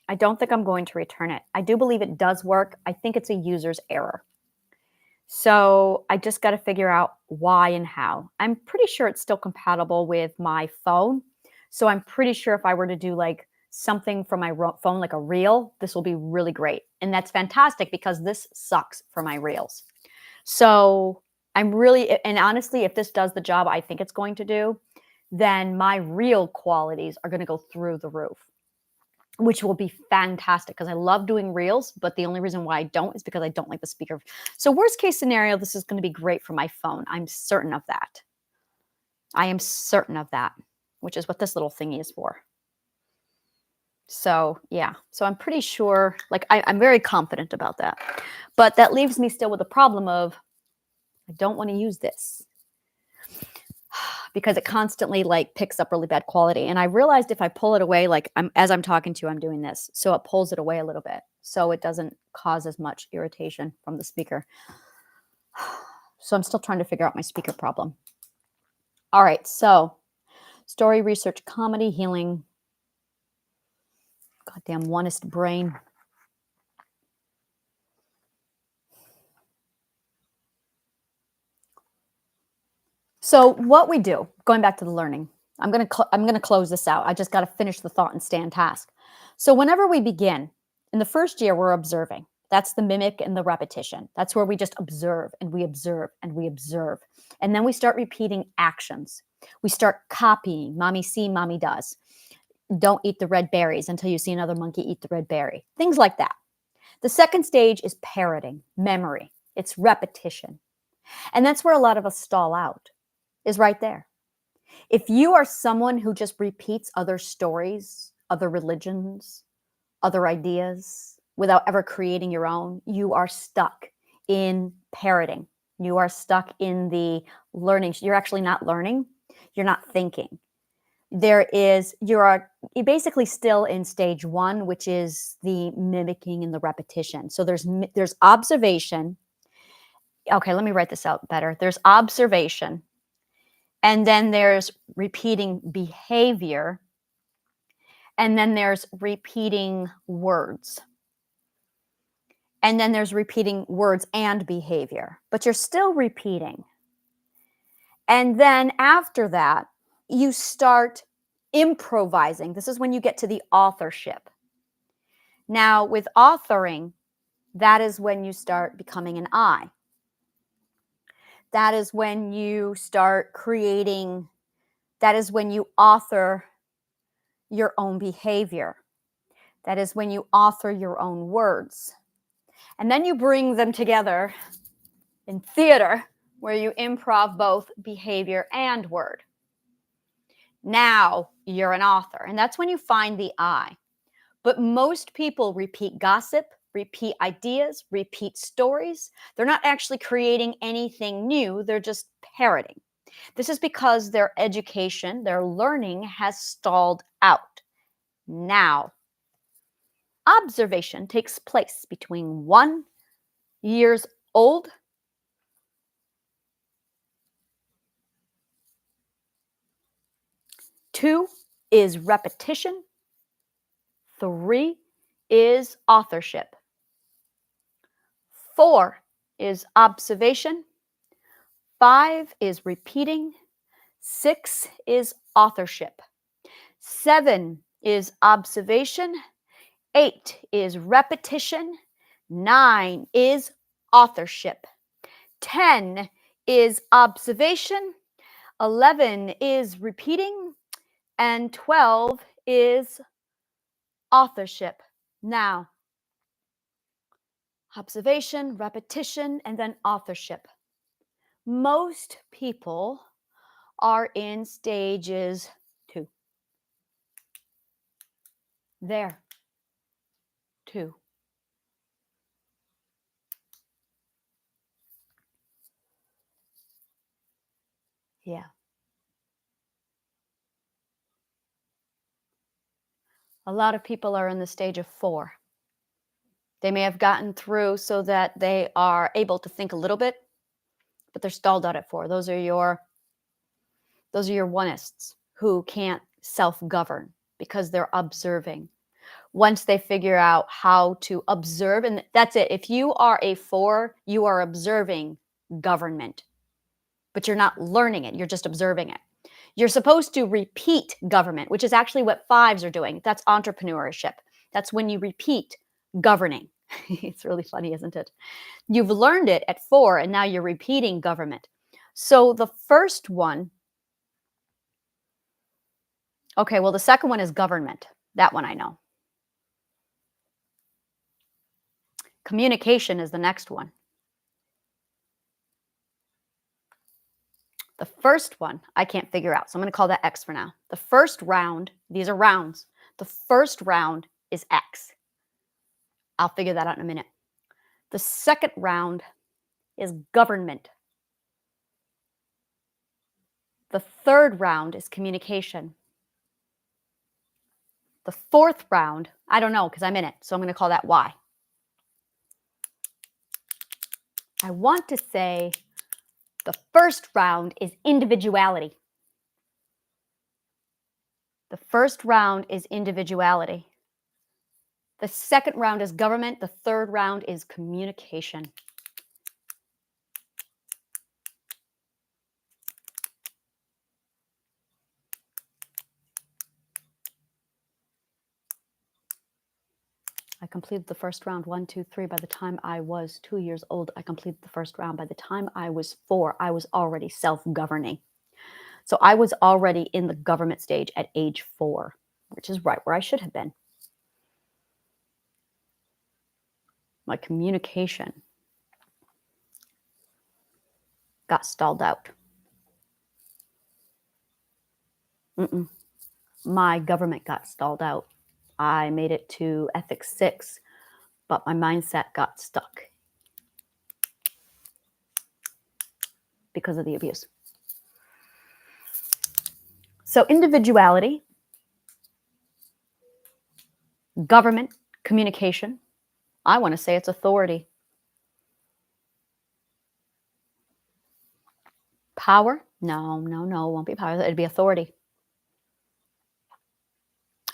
I don't think I'm going to return it. I do believe it does work. I think it's a user's error. So I just got to figure out why and how. I'm pretty sure it's still compatible with my phone. So I'm pretty sure if I were to do like something from my phone, like a reel, this will be really great. And that's fantastic because this sucks for my reels. So I'm really, and honestly, if this does the job I think it's going to do, then my reel qualities are going to go through the roof, which will be fantastic because I love doing reels, but the only reason why I don't is because I don't like the speaker. So worst case scenario, this is going to be great for my phone. I'm certain of that. I am certain of that, which is what this little thingy is for. So yeah, so I'm pretty sure, like I'm very confident about that. But that leaves me still with the problem of I don't want to use this because it constantly like picks up really bad quality. And I realized if I pull it away, like as I'm talking to you, I'm doing this. So it pulls it away a little bit so it doesn't cause as much irritation from the speaker. So I'm still trying to figure out my speaker problem. All right. So story, research, comedy, healing. Goddamn oneist brain. So what we do, going back to the learning, I'm going to close this out. I just got to finish the thought and stay on task. So whenever we begin, in the first year, we're observing. That's the mimic and the repetition. That's where we just observe and we observe and we observe. And then we start repeating actions. We start copying. Mommy see, mommy does. Don't eat the red berries until you see another monkey eat the red berry. Things like that. The second stage is parroting, memory. It's repetition. And that's where a lot of us stall out, is right there. If you are someone who just repeats other stories, other religions, other ideas without ever creating your own, you are stuck in parroting. You are stuck in the learning. You're actually not learning. You're not thinking. You're basically still in stage one, which is the mimicking and the repetition. So there's observation. Okay, let me write this out better. There's observation, and then there's repeating behavior, and then there's repeating words. And then there's repeating words and behavior, but you're still repeating. And then after that, you start improvising. This is when you get to the authorship. Now, with authoring, that is when you start becoming an I. That is when you start creating, that is when you author your own behavior. That is when you author your own words. And then you bring them together in theater, where you improv both behavior and word. Now you're an author, and that's when you find the I. But most people repeat gossip, repeat ideas, repeat stories. They're not actually creating anything new, they're just parroting. This is because their education, their learning has stalled out. Now, observation takes place between 1 years old Two is repetition. 3 is authorship. 4 is observation. 5 is repeating. 6 is authorship. 7 is observation. 8 is repetition. 9 is authorship. 10 is observation. 11 is repeating. And 12 is authorship. Now, observation, repetition, and then authorship. Most people are in stages 2. There. 2. Yeah. A lot of people are in the stage of 4. They may have gotten through so that they are able to think a little bit, but they're stalled out at 4. Those are your oneists who can't self-govern because they're observing. Once they figure out how to observe, and that's it. If you are a 4, you are observing government, but you're not learning it. You're just observing it. You're supposed to repeat government, which is actually what 5s are doing. That's entrepreneurship. That's when you repeat governing. It's really funny, isn't it? You've learned it at 4, and now you're repeating government. So the first one, okay, well, the second one is government. That one I know. Communication is the next one. The first one I can't figure out, so I'm going to call that X for now. The first round, these are rounds. The first round is X. I'll figure that out in a minute. The second round is government. The third round is communication. The fourth round, I don't know because I'm in it, so I'm going to call that Y. I want to say the first round is individuality. The first round is individuality. The second round is government. The third round is communication. I completed the first round 1, 2, 3. By the time I was 2 years old, I completed the first round. By the time I was 4, I was already self-governing. So I was already in the government stage at age 4, which is right where I should have been. My communication got stalled out. Mm-mm. My government got stalled out. I made it to ethics 6, but my mindset got stuck because of the abuse. So individuality, government, communication, I want to say it's authority. Power? No, it won't be power. It'd be authority.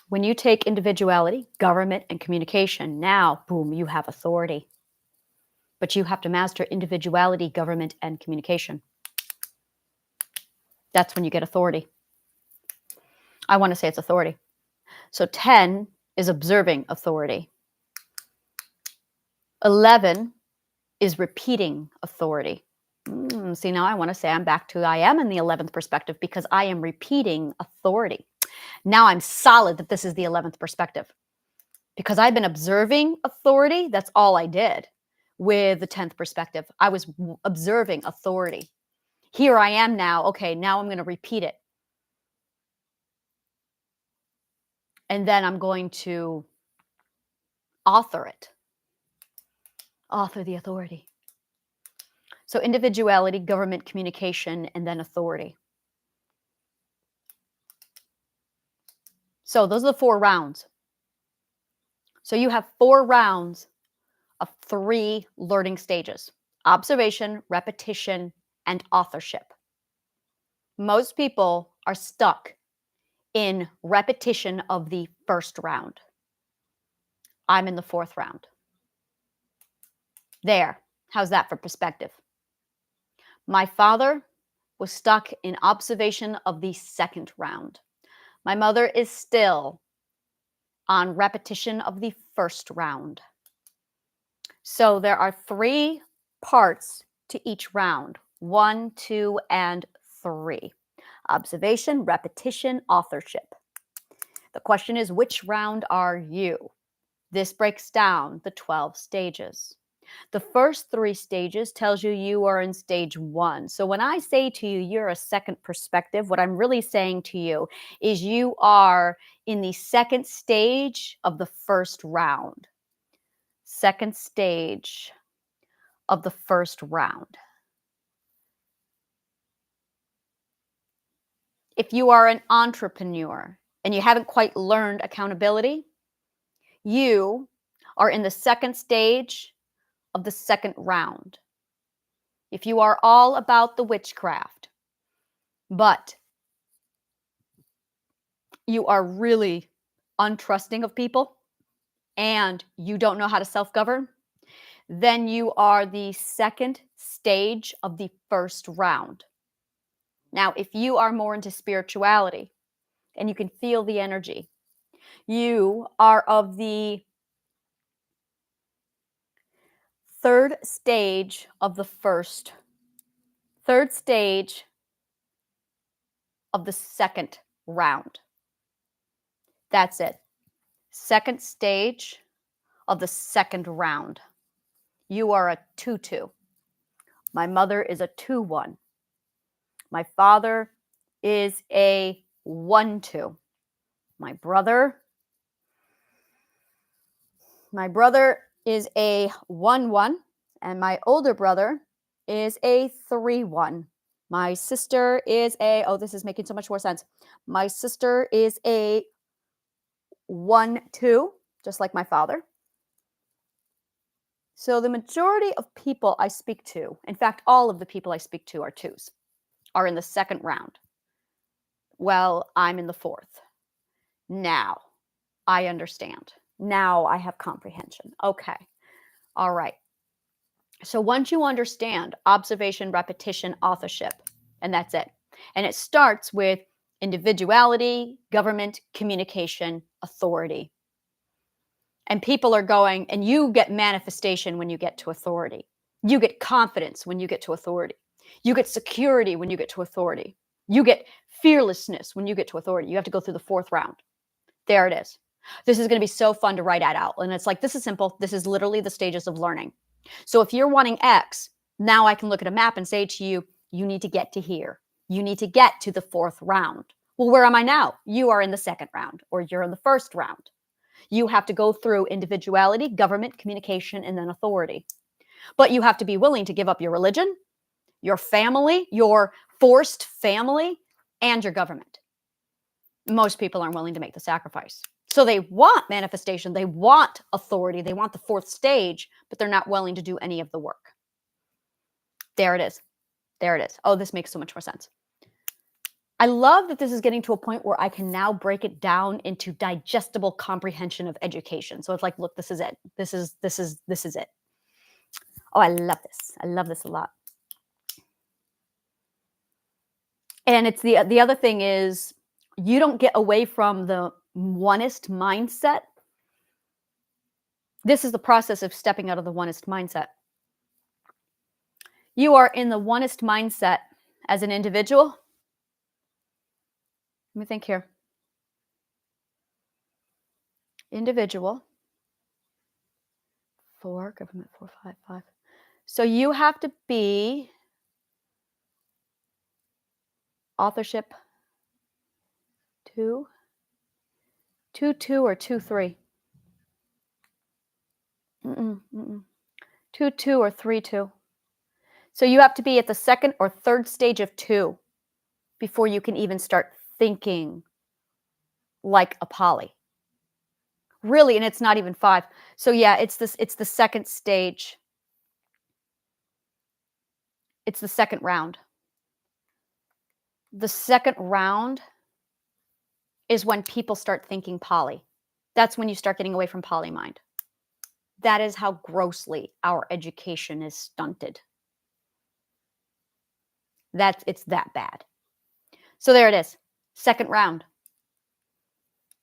When you take individuality, government, and communication, now, boom, you have authority. But you have to master individuality, government, and communication. That's when you get authority. I want to say it's authority. So 10 is observing authority. 11 is repeating authority. See, now I want to say I am in the 11th perspective because I am repeating authority. Now I'm solid that this is the 11th perspective because I've been observing authority. That's all I did with the 10th perspective. I was observing authority. Here I am now. Okay, now I'm going to repeat it. And then I'm going to author it. Author the authority. So individuality, government, communication, and then authority. So those are the 4 rounds. So you have 4 rounds of 3 learning stages: observation, repetition, and authorship. Most people are stuck in repetition of the first round. I'm in the 4th round. There. How's that for perspective? My father was stuck in observation of the 2nd round. My mother is still on repetition of the 1st round. So there are 3 parts to each round: 1, 2, and 3. Observation, repetition, authorship. The question is, which round are you? This breaks down the 12 stages. The first 3 stages tells you you are in stage 1. So when I say to you, you're a 2nd perspective, what I'm really saying to you is you are in the 2nd stage of the 1st round. 2nd stage of the 1st round. If you are an entrepreneur and you haven't quite learned accountability, you are in the 2nd stage of the 2nd round. If you are all about the witchcraft, but you are really untrusting of people and you don't know how to self-govern, then you are the 2nd stage of the 1st round. Now, if you are more into spirituality and you can feel the energy, you are of the 3rd stage of the 1st, 3rd stage of the 2nd round. That's it. 2nd stage of the 2nd round. You are a 2-2. My mother is a 2-1. My father is a 1-2. My brother is a 1-1, and my older brother is a 3-1. My sister is a, oh, this is making so much more sense. My sister is a 1-2, just like my father. So the majority of people I speak to, in fact, all of the people I speak to are 2s, are in the 2nd round. Well, I'm in the 4th. Now I understand. Now I have comprehension. Okay. All right. So once you understand observation, repetition, authorship, and that's it. And it starts with individuality, government, communication, authority. And people are going, and you get manifestation when you get to authority. You get confidence when you get to authority. You get security when you get to authority. You get fearlessness when you get to authority. You have to go through the 4th round. There it is. This is going to be so fun to write out. And it's like, this is simple. This is literally the stages of learning. So if you're wanting X, now I can look at a map and say to you, you need to get to here. You need to get to the 4th round. Well, where am I now? You are in the second round, or you're in the first round. You have to go through individuality, government, communication, and then authority. But you have to be willing to give up your religion, your family, your forced family, and your government. Most people aren't willing to make the sacrifice. So they want manifestation, they want authority, they want the fourth stage, but they're not willing to do any of the work. There it is. There it is. Oh, this makes so much more sense. I love that this is getting to a point where I can now break it down into digestible comprehension of education. So it's like, look, this is it. This is it. Oh, I love this. I love this a lot. And it's the other thing is you don't get away from the oneist mindset. This is the process of stepping out of the oneist mindset. You are in the oneist mindset as an individual. Let me think here. Individual. 4, government 4, 5, 5. So you have to be authorship 2, 2, 2, or 2, 3. 2, 2, or 3, 2. So you have to be at the second or third stage of 2 before you can even start thinking like a poly. Really, and it's not even 5. So yeah, it's the second stage. It's the second round. The second round is when people start thinking poly. That's when you start getting away from poly mind. That is how grossly our education is stunted. It's that bad. So there it is. Second round.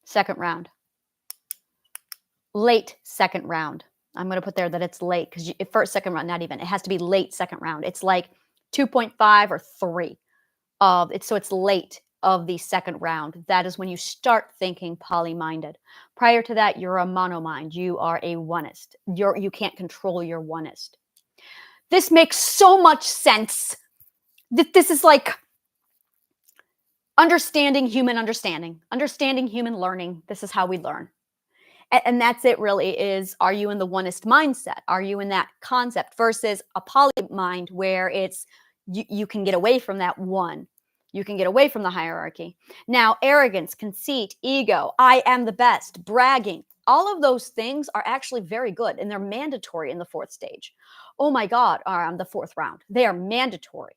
Second round. Late second round. I'm going to put there that it's late because first, second round, not even. It has to be late second round. It's like 2.5 or 3 of it. So it's late of the second round. That is when you start thinking poly-minded. Prior to that, you're a mono-mind. You are a oneist. You can't control your oneist. This makes so much sense. This is like understanding human learning. This is how we learn. And that's it really is, are you in the oneist mindset? Are you in that concept versus a poly mind where it's, you can get away from that one. You can get away from the hierarchy. Now, arrogance, conceit, ego, I am the best, bragging, all of those things are actually very good and they're mandatory in the fourth stage. Oh my God, the fourth round. They are mandatory.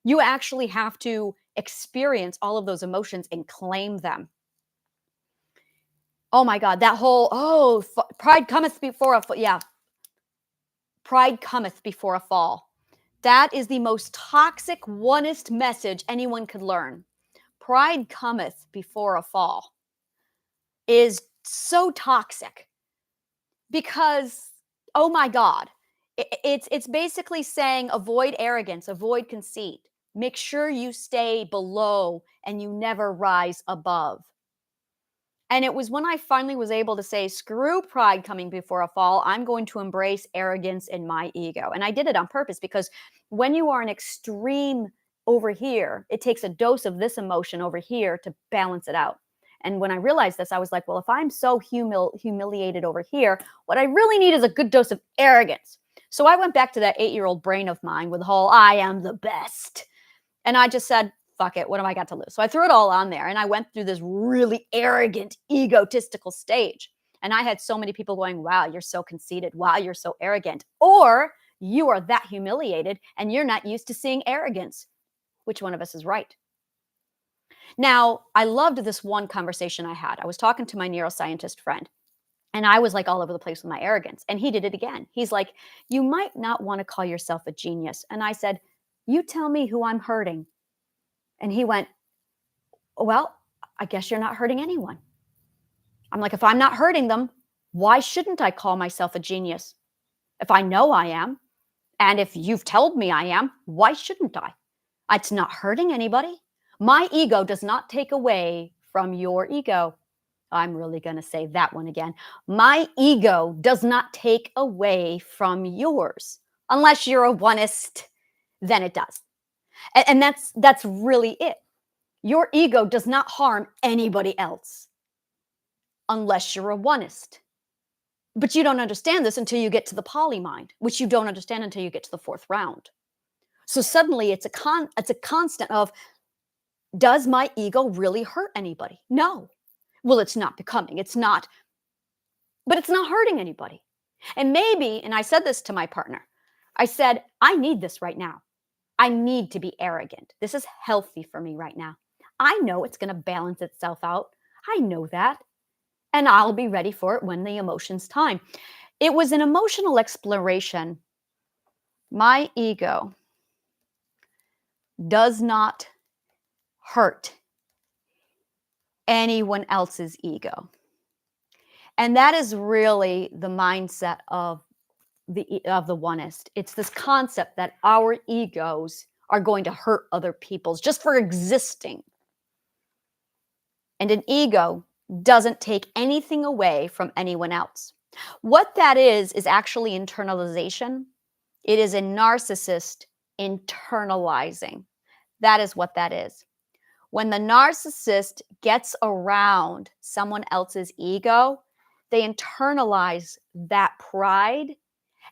You actually have to experience all of those emotions and claim them. Oh my God, that whole, pride cometh before a fall. Yeah. Pride cometh before a fall. That is the most toxic, oneist message anyone could learn. Pride cometh before a fall is so toxic because, oh my God, it's basically saying avoid arrogance, avoid conceit. Make sure you stay below and you never rise above. And it was when I finally was able to say, screw pride coming before a fall. I'm going to embrace arrogance in my ego. And I did it on purpose because when you are an extreme over here, it takes a dose of this emotion over here to balance it out. And when I realized this, I was like, well, if I'm so humiliated over here, what I really need is a good dose of arrogance. So I went back to that 8-year-old brain of mine with the whole, I am the best. And I just said, fuck it, what have I got to lose? So I threw it all on there and I went through this really arrogant, egotistical stage. And I had so many people going, wow, you're so conceited. Wow, you're so arrogant. Or you are that humiliated and you're not used to seeing arrogance. Which one of us is right? Now, I loved this one conversation I had. I was talking to my neuroscientist friend and I was like all over the place with my arrogance. And he did it again. He's like, you might not want to call yourself a genius. And I said, you tell me who I'm hurting. And he went, well, I guess you're not hurting anyone. I'm like, if I'm not hurting them, why shouldn't I call myself a genius? If I know I am, and if you've told me I am, why shouldn't I? It's not hurting anybody. My ego does not take away from your ego. I'm really going to say that one again. My ego does not take away from yours. Unless you're a oneist, then it does. And that's really it. Your ego does not harm anybody else unless you're a oneist. But you don't understand this until you get to the poly mind, which you don't understand until you get to the fourth round. So suddenly it's a constant of, does my ego really hurt anybody? No. Well, it's not becoming. It's not, but it's not hurting anybody. And maybe, and I said this to my partner, I said, I need this right now. I need to be arrogant. This is healthy for me right now. I know it's going to balance itself out. I know that. And I'll be ready for it when the emotion's time. It was an emotional exploration. My ego does not hurt anyone else's ego. And that is really the mindset of the oneist. It's this concept that our egos are going to hurt other people's just for existing. And an ego doesn't take anything away from anyone else. What that is actually internalization. It is a narcissist internalizing. That is what that is. When the narcissist gets around someone else's ego, they internalize that pride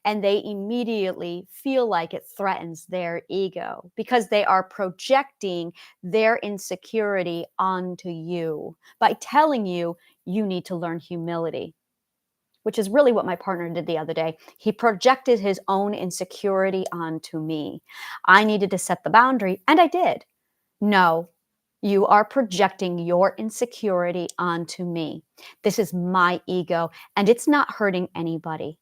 and they immediately feel like it threatens their ego because they are projecting their insecurity onto you by telling you, you need to learn humility, which is really what my partner did the other day. He projected his own insecurity onto me. I needed to set the boundary, and I did. No, you are projecting your insecurity onto me. This is my ego, and it's not hurting anybody.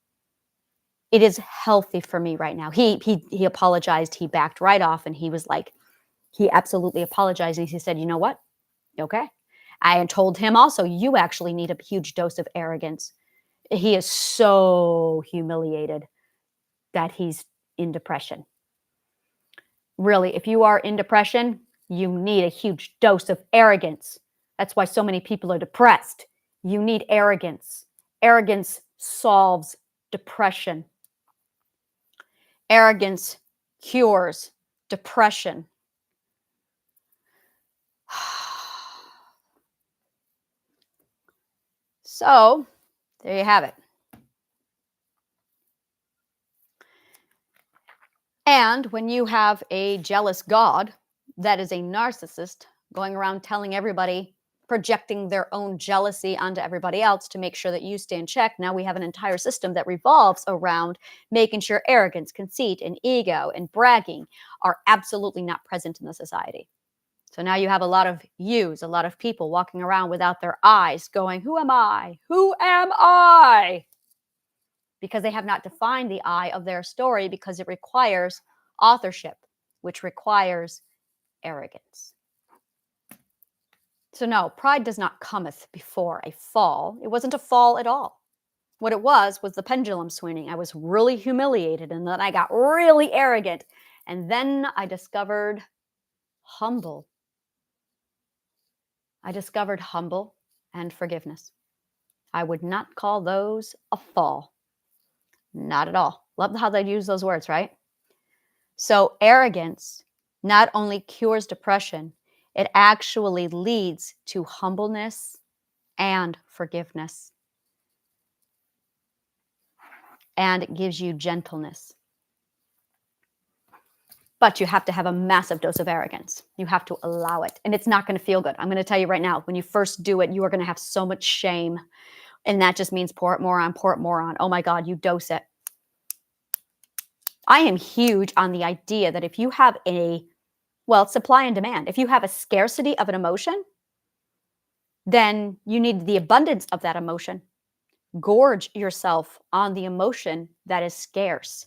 It is healthy for me right now. He apologized. He backed right off, and he was like, he absolutely apologized. He said, you know what? Okay. I told him also, you actually need a huge dose of arrogance. He is so humiliated that he's in depression. Really, if you are in depression, you need a huge dose of arrogance. That's why so many people are depressed. You need arrogance. Arrogance solves depression. Arrogance cures depression. So, there you have it. And when you have a jealous God that is a narcissist going around telling everybody, projecting their own jealousy onto everybody else to make sure that you stay in check, now we have an entire system that revolves around making sure arrogance, conceit, and ego and bragging are absolutely not present in the society. So now you have a lot of yous, a lot of people walking around without their eyes going, who am I? Who am I? Because they have not defined the I of their story because it requires authorship, which requires arrogance. So no, pride does not cometh before a fall. It wasn't a fall at all. What it was the pendulum swinging. I was really humiliated and then I got really arrogant. And then I discovered humble. I discovered humble and forgiveness. I would not call those a fall. Not at all. Love how they use those words, right? So arrogance not only cures depression, it actually leads to humbleness and forgiveness. And it gives you gentleness. But you have to have a massive dose of arrogance. You have to allow it. And it's not going to feel good. I'm going to tell you right now, when you first do it, you are going to have so much shame. And that just means pour it more on. Oh my God, you dose it. I am huge on the idea that if you have supply and demand. If you have a scarcity of an emotion, then you need the abundance of that emotion. Gorge yourself on the emotion that is scarce.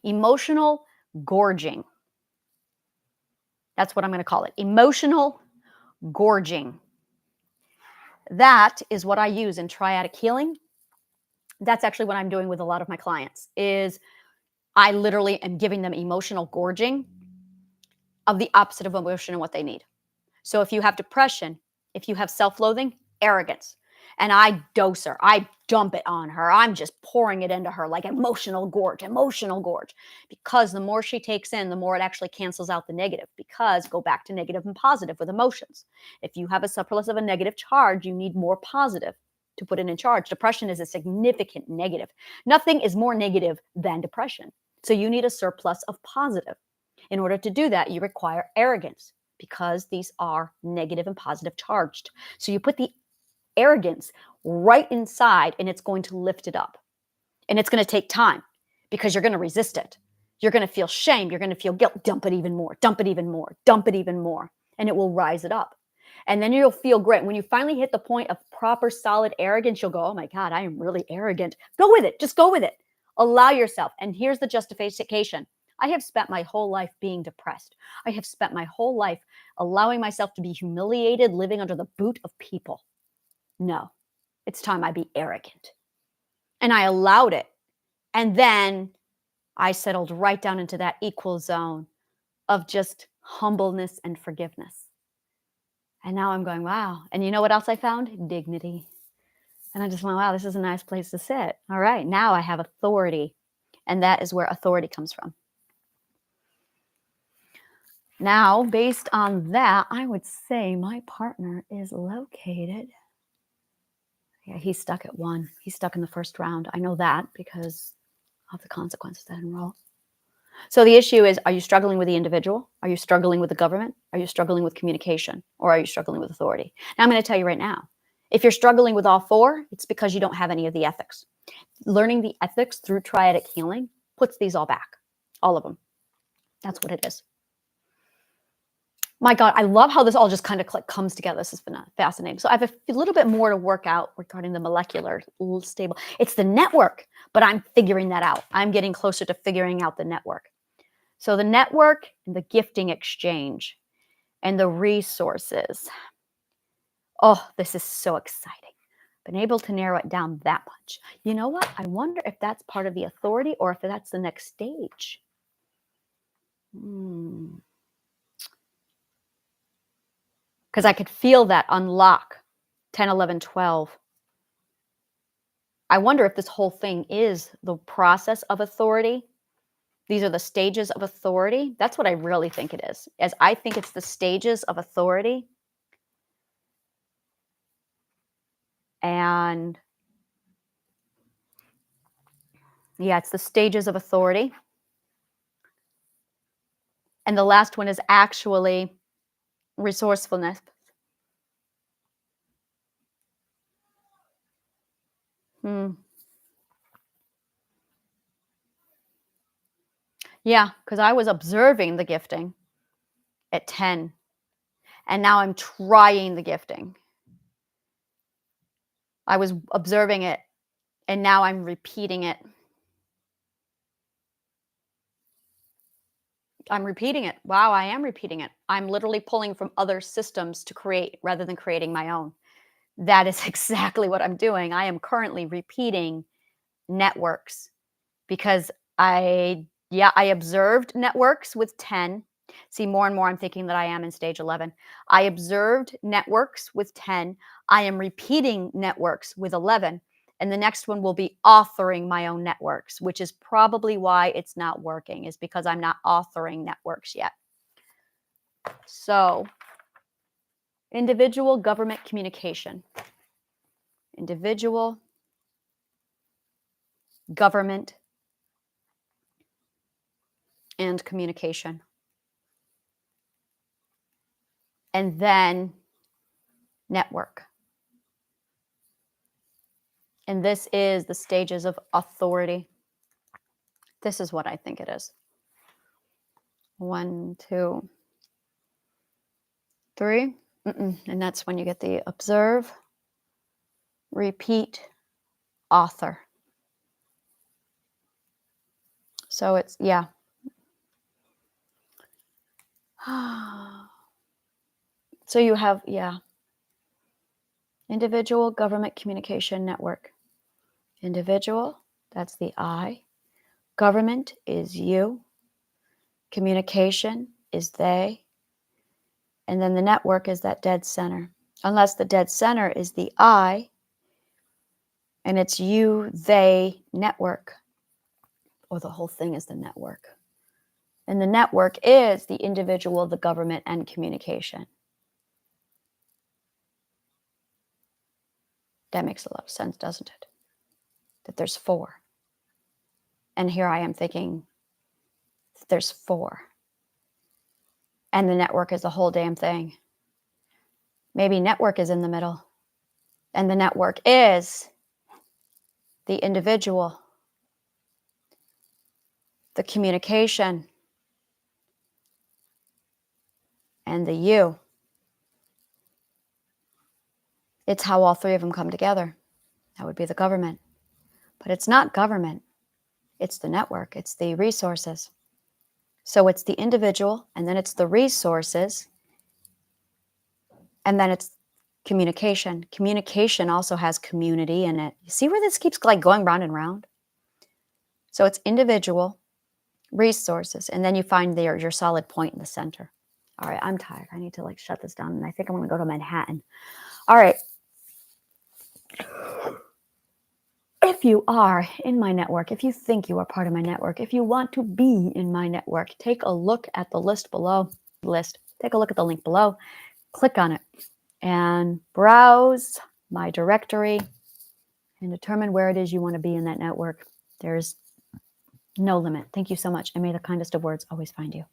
Emotional gorging. That's what I'm going to call it. Emotional gorging. That is what I use in triadic healing. That's actually what I'm doing with a lot of my clients is I literally am giving them emotional gorging of the opposite of emotion and what they need. So if you have depression, if you have self-loathing, arrogance. and I dose her. I dump it on her. I'm just pouring it into her like emotional gorge. Because the more she takes in, the more it actually cancels out the negative. Because go back to negative and positive with emotions. If you have a surplus of a negative charge, you need more positive to put it in charge. Depression is a significant negative. Nothing is more negative than depression. So you need a surplus of positive. In order to do that, you require arrogance because these are negative and positive charged. So you put the arrogance right inside and it's going to lift it up. And it's going to take time because you're going to resist it. You're going to feel shame. You're going to feel guilt. Dump it even more, dump it even more, dump it even more. And it will rise it up. And then you'll feel great. When you finally hit the point of proper solid arrogance, you'll go, oh my God, I am really arrogant. Go with it. Just go with it. Allow yourself. And here's the justification. I have spent my whole life being depressed. I have spent my whole life allowing myself to be humiliated, living under the boot of people. No, it's time I be arrogant. And I allowed it. And then I settled right down into that equal zone of just humbleness and forgiveness. And now I'm going, wow. And you know what else I found? Dignity. And I just went, wow, this is a nice place to sit. All right, now I have authority. And that is where authority comes from. Now, based on that, I would say my partner is located. Yeah, he's stuck at 1. He's stuck in the first round. I know that because of the consequences that enroll. So the issue is, are you struggling with the individual? Are you struggling with the government? Are you struggling with communication? Or are you struggling with authority? Now, I'm going to tell you right now, if you're struggling with all 4, it's because you don't have any of the ethics. Learning the ethics through triadic healing puts these all back, all of them. That's what it is. My God, I love how this all just kind of comes together. This has been fascinating. So I have a little bit more to work out regarding the molecular stable. It's the network, but I'm figuring that out. I'm getting closer to figuring out the network. So the network, and the gifting exchange, and the resources. Oh, this is so exciting. Been able to narrow it down that much. You know what? I wonder if that's part of the authority or if that's the next stage. Because I could feel that unlock 10, 11, 12. I wonder if this whole thing is the process of authority. These are the stages of authority. That's what I really think it is. As I think it's the stages of authority. And yeah, it's the stages of authority. And the last one is actually resourcefulness. Yeah, because I was observing the gifting at 10, and now I'm trying the gifting. I was observing it, and now I'm repeating it. I'm repeating it. Wow, I am repeating it. I'm literally pulling from other systems to create rather than creating my own. That is exactly what I'm doing. I am currently repeating networks because I observed networks with 10. See, more and more I'm thinking that I am in stage 11. I observed networks with 10. I am repeating networks with 11. And the next one will be authoring my own networks, which is probably why it's not working, is because I'm not authoring networks yet. So, individual government communication. Individual government and communication. And then network. And this is the stages of authority. This is what I think it is. 1, 2, 3. And that's when you get the observe, repeat, author. So it's, yeah. So you have, individual government communication network. Individual, that's the I. Government is you. Communication is they. And then the network is that dead center. Unless the dead center is the I, And it's you, they, network, or the whole thing is the network. And the network is the individual, the government, and communication. That makes a lot of sense, doesn't it? That there's four. And here I am thinking that there's four. And the network is the whole damn thing. Maybe network is in the middle. And the network is the individual, the communication, and the you. It's how all three of them come together. That would be the government. But it's not government. It's the network. It's the resources. So it's the individual, and then it's the resources, and then it's communication. Communication also has community in it. You see where this keeps like going round and round? So it's individual, resources, and then you find your solid point in the center. All right, I'm tired. I need to like shut this down, and I think I'm going to go to Manhattan. All right. If you are in my network, if you think you are part of my network, if you want to be in my network, take a look at the list below. Take a look at the link below. Click on it and browse my directory and determine where it is you want to be in that network. There's no limit. Thank you so much, and may the kindest of words always find you.